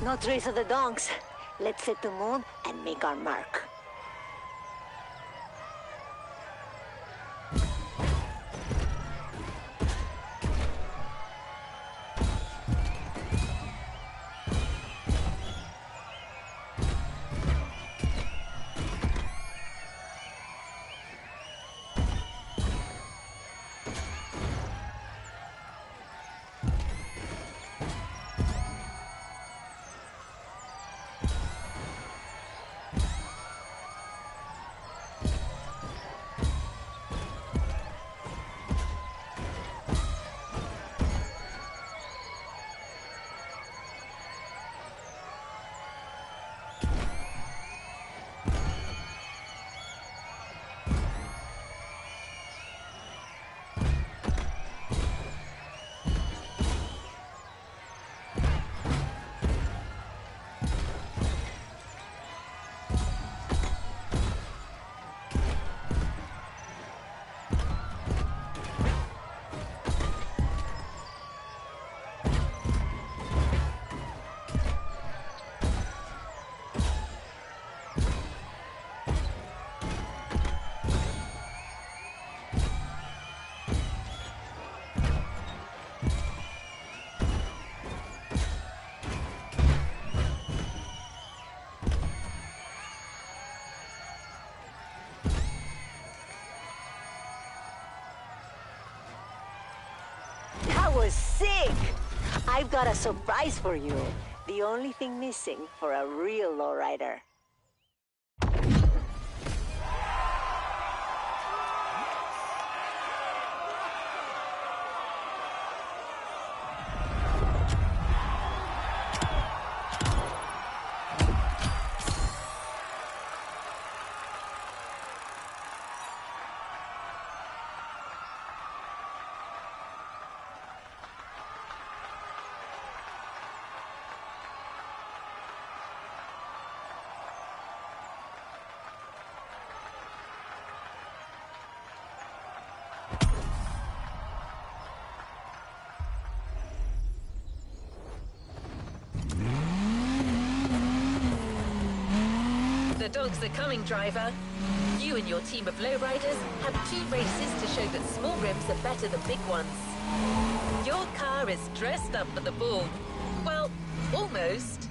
S6: No trace of the donks. Let's set the moon and make our mark. That was sick! I've got a surprise for you. The only thing missing for a real lowrider.
S1: The dogs are coming, driver. You and your team of lowriders have 2 races to show that small rims are better than big ones. Your car is dressed up for the ball. Well, almost.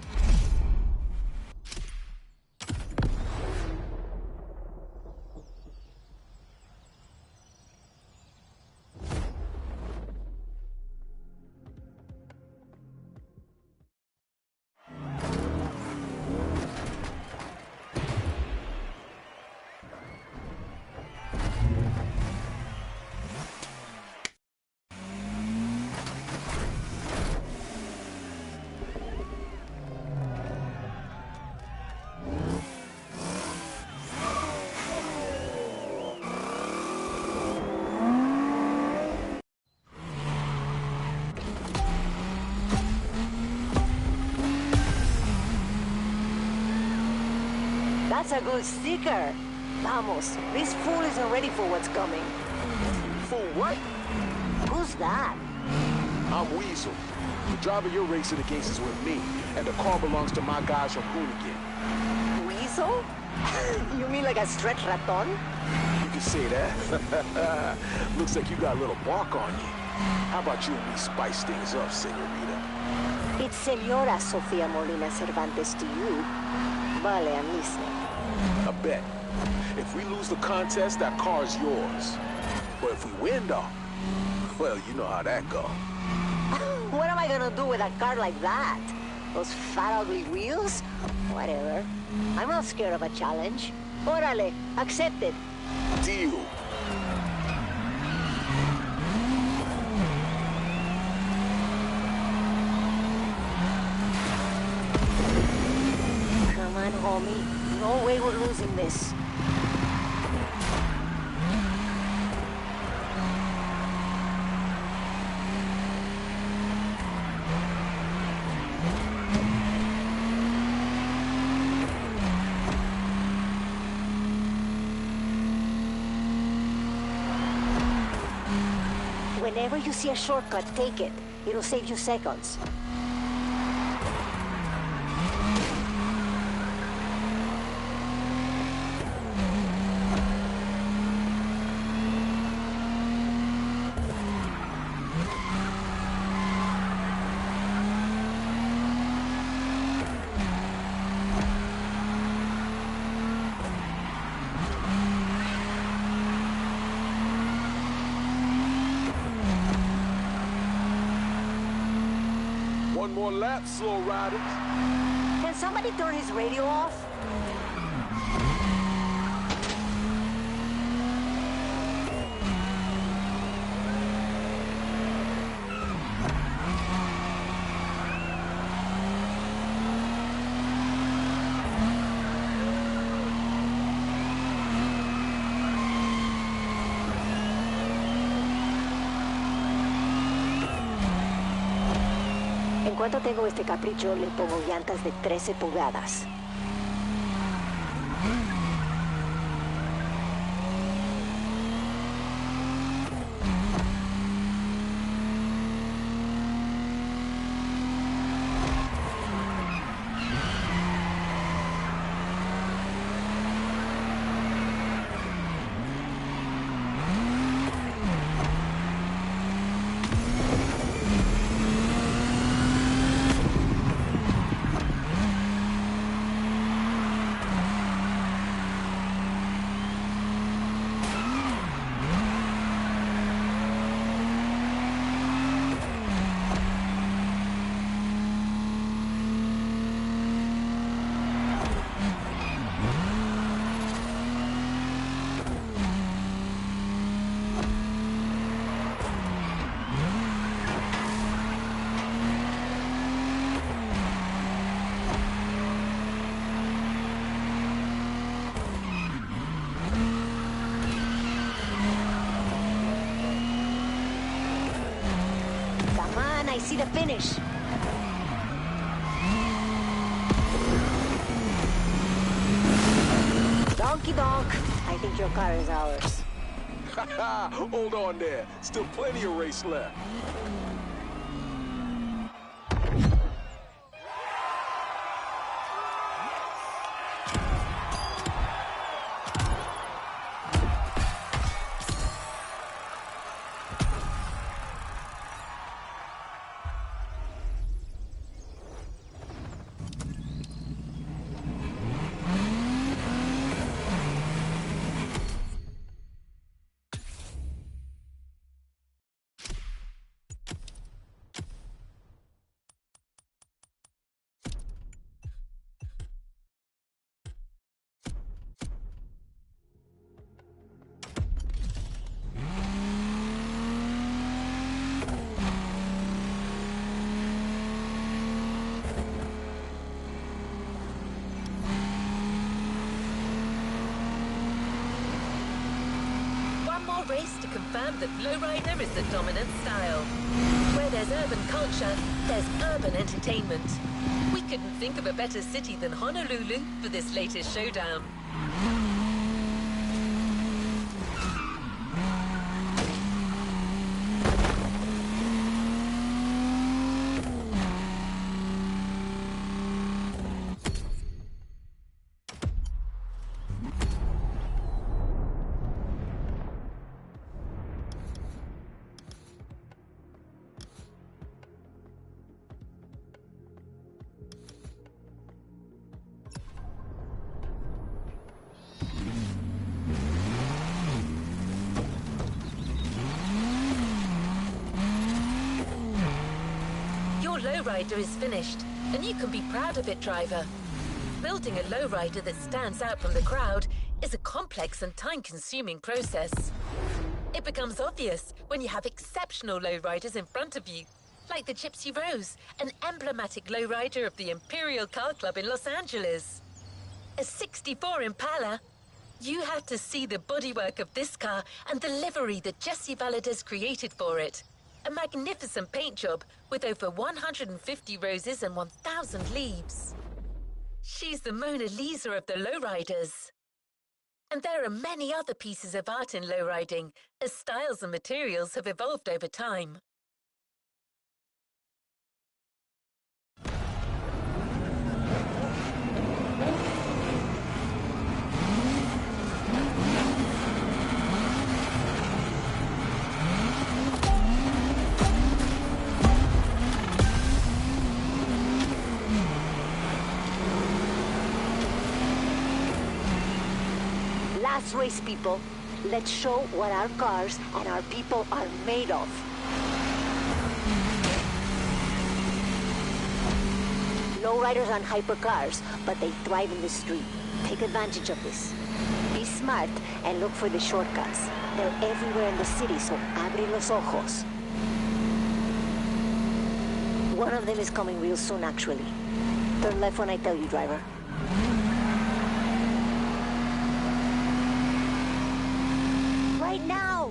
S6: That's a good sticker. Vamos, this fool isn't ready for what's coming.
S7: Fool what?
S6: Who's that?
S7: I'm Weasel. The driver you're racing against is with me, and the car belongs to my guys from Hoonigan.
S6: Weasel? You mean like a stretch raton?
S7: You can say that. Looks like you got a little bark on you. How about you and me spice things up, senorita?
S6: It's Senora Sofia Molina Cervantes to you. Vale, I'm listening.
S7: I bet. If we lose the contest, that car's yours. But if we win, though, well, you know how that goes.
S6: What am I gonna do with a car like that? Those fat, ugly wheels? Whatever. I'm not scared of a challenge. Órale, accepted.
S7: Deal.
S6: on, homie. No way we're losing this. Whenever you see a shortcut, take it. It'll save you seconds.
S7: One more lap, slow riders.
S6: Can somebody turn his radio off? En cuanto tengo este capricho, le pongo llantas de 13 pulgadas. I see the finish. Donkey donk. I think your car is ours.
S7: Hold on there. Still plenty of race left.
S1: Race to confirm that lowrider is the dominant style. Where there's urban culture, there's urban entertainment. We couldn't think of a better city than Honolulu for this latest showdown. Lowrider is finished, and you can be proud of it, driver. Building a lowrider that stands out from the crowd is a complex and time-consuming process. It becomes obvious when you have exceptional lowriders in front of you, like the Gypsy Rose, an emblematic lowrider of the Imperial Car Club in Los Angeles. a 64 Impala. You have to see the bodywork of this car and the livery that Jesse Valadez created for it. A magnificent paint job with over 150 roses and 1,000 leaves. She's the Mona Lisa of the lowriders. And there are many other pieces of art in lowriding, as styles and materials have evolved over time.
S6: Last race, people. Let's show what our cars and our people are made of. Lowriders on hypercars, but they thrive in the street. Take advantage of this. Be smart and look for the shortcuts. They're everywhere in the city, so abre los ojos. One of them is coming real soon, actually. Turn left when I tell you, driver. Right now!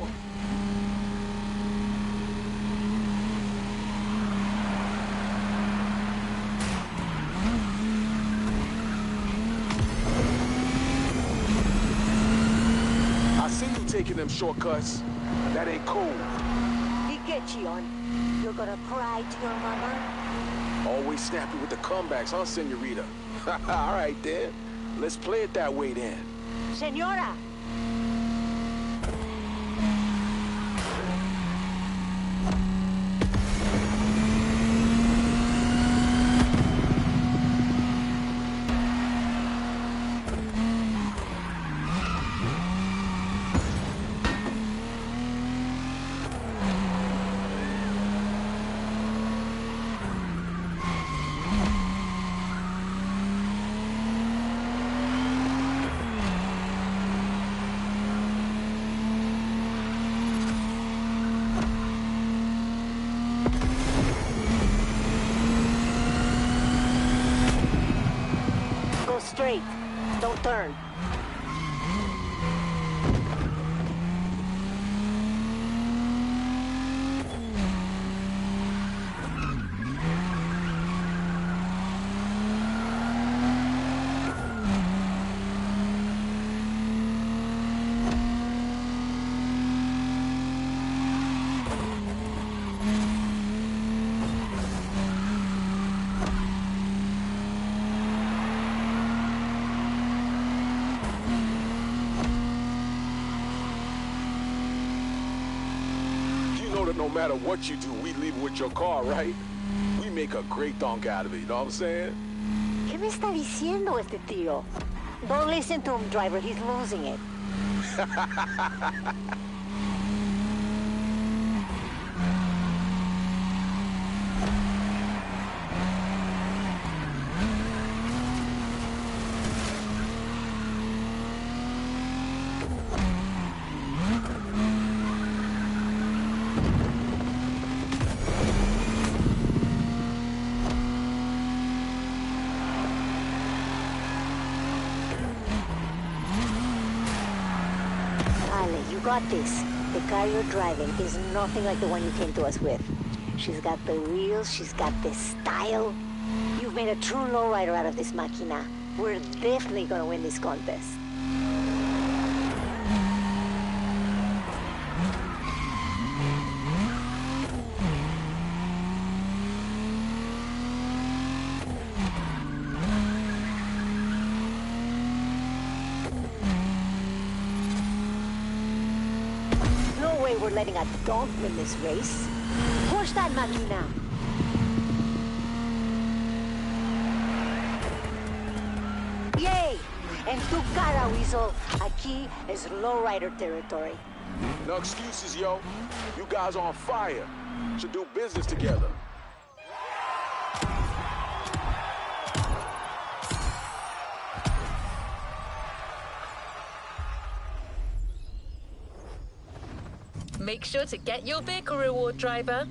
S7: I see you taking them shortcuts. That ain't cool.
S6: Chion, you're gonna cry to your mama?
S7: Always snappy with the comebacks, huh, senorita? All right, then. Let's play it that way, then.
S6: Senora! Straight. Don't turn.
S7: No matter what you do, we leave with your car, right? We make a great donk out of it, you know what I'm saying?
S6: ¿Qué me está diciendo este tío? Don't listen to him, driver. He's losing it. You got this. The car you're driving is nothing like the one you came to us with. She's got the wheels, she's got the style. You've made a true lowrider out of this máquina. We're definitely gonna win this contest. We're letting a dog win this race. Push that máquina. Yay! En tu cara, Weasel. Aquí es lowrider territory.
S7: No excuses, yo. You guys are on fire. Should do business together.
S1: Make sure to get your vehicle reward, driver.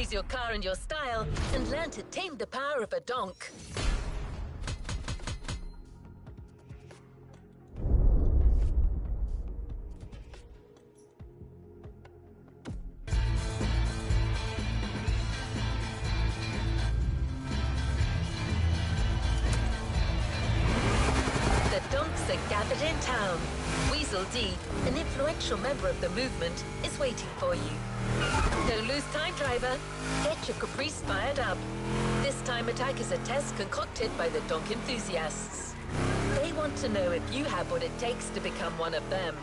S1: raise your car and your style and learn to tame the power of a donk. The donks are gathered in town. Weasel D, an influential member of the movement, is waiting for you. Don't lose time, driver. Get your Caprice fired up. This time attack is a test concocted by the donk enthusiasts. They want to know if you have what it takes to become one of them.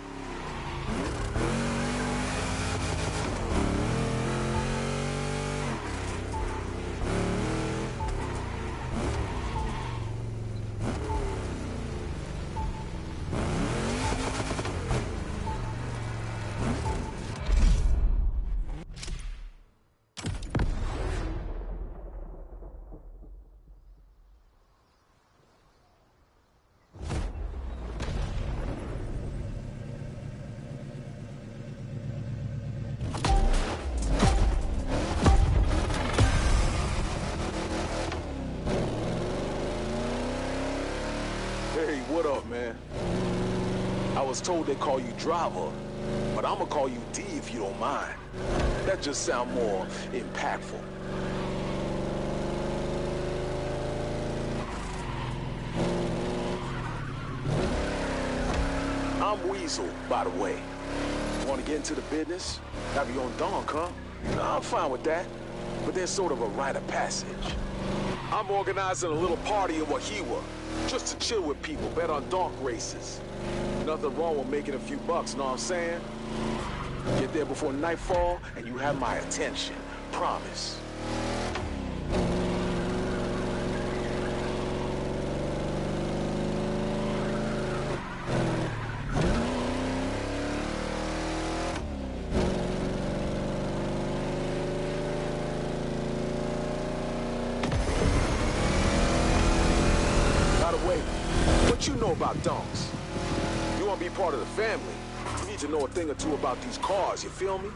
S7: Hey, what up, man? I was told they call you driver, but I'm gonna call you D if you don't mind. That just sounds more impactful. I'm Weasel, by the way. Want to get into the business? Have your own donk, huh? Nah, I'm fine with that, but there's sort of a rite of passage. I'm organizing a little party in Wahiwa, just to chill with people, bet on donk races. Nothing wrong with making a few bucks, know what I'm saying? Get there before nightfall, and you have my attention. Promise. What you know about donks? You want to be part of the family, you need to know a thing or two about these cars, you feel me?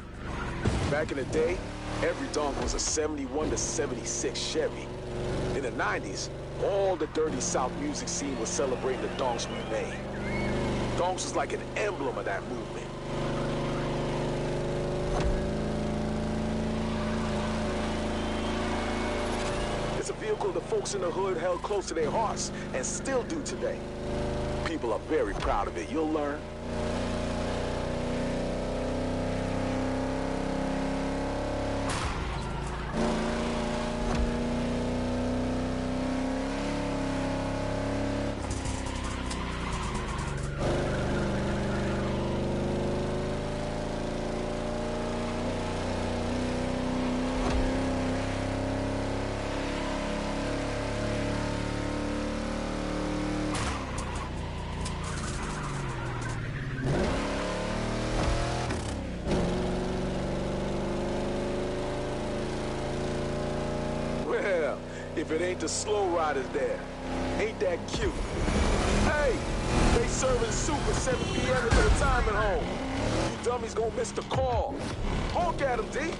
S7: Back in the day, every donk was a 71 to 76 Chevy. In the 90s, all the dirty South music scene was celebrating the donks we made. Donks was like an emblem of that movement. It's a vehicle the folks in the hood held close to their hearts and still do today. People are very proud of it, you'll learn. Well, if it ain't the slow riders there, ain't that cute? Hey, they serving soup at 7 p.m. at the retirement home. You dummies gonna miss the call. Honk at them, D.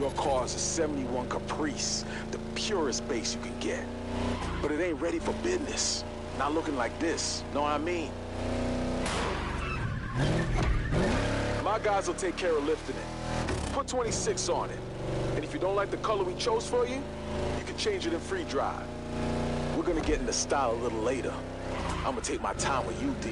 S7: Your car's a 71 Caprice, the purest bass you can get. But it ain't ready for business. Not looking like this, know what I mean? My guys will take care of lifting it. Put 26 on it. And if you don't like the color we chose for you, you can change it in free drive. We're gonna get into style a little later. I'm gonna take my time with you, D.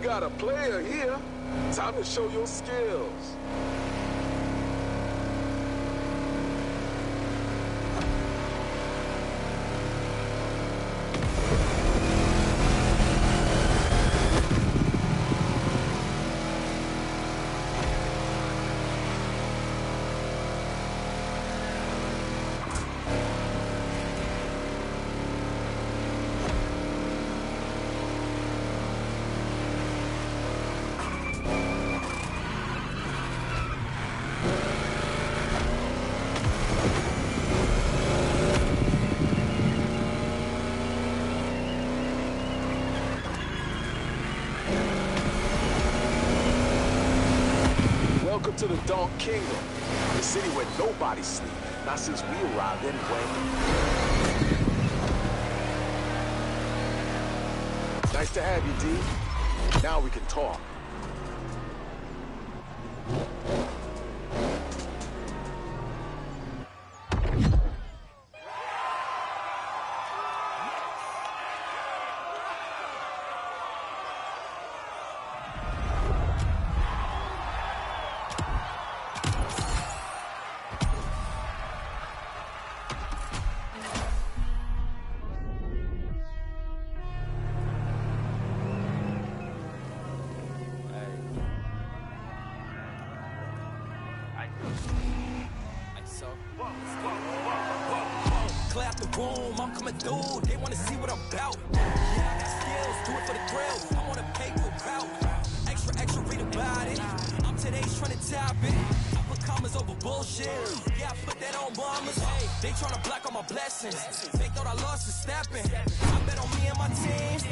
S7: Got a player here. Time to show your skills. Welcome to the Donk Kingdom, the city where nobody sleeps. Not since we arrived anyway. Nice to have you, D. Now we can talk.
S8: Clear out the room, I'm coming through. They wanna see what I'm about. Yeah, I got skills, do it for the thrill. I'm on a paper route. Extra, read about it. I'm today's trying to top it. I put commas over bullshit. Yeah, I put that on mamas. Hey, they tryna block all my blessings. They thought I lost the stepping. I bet on me and my team.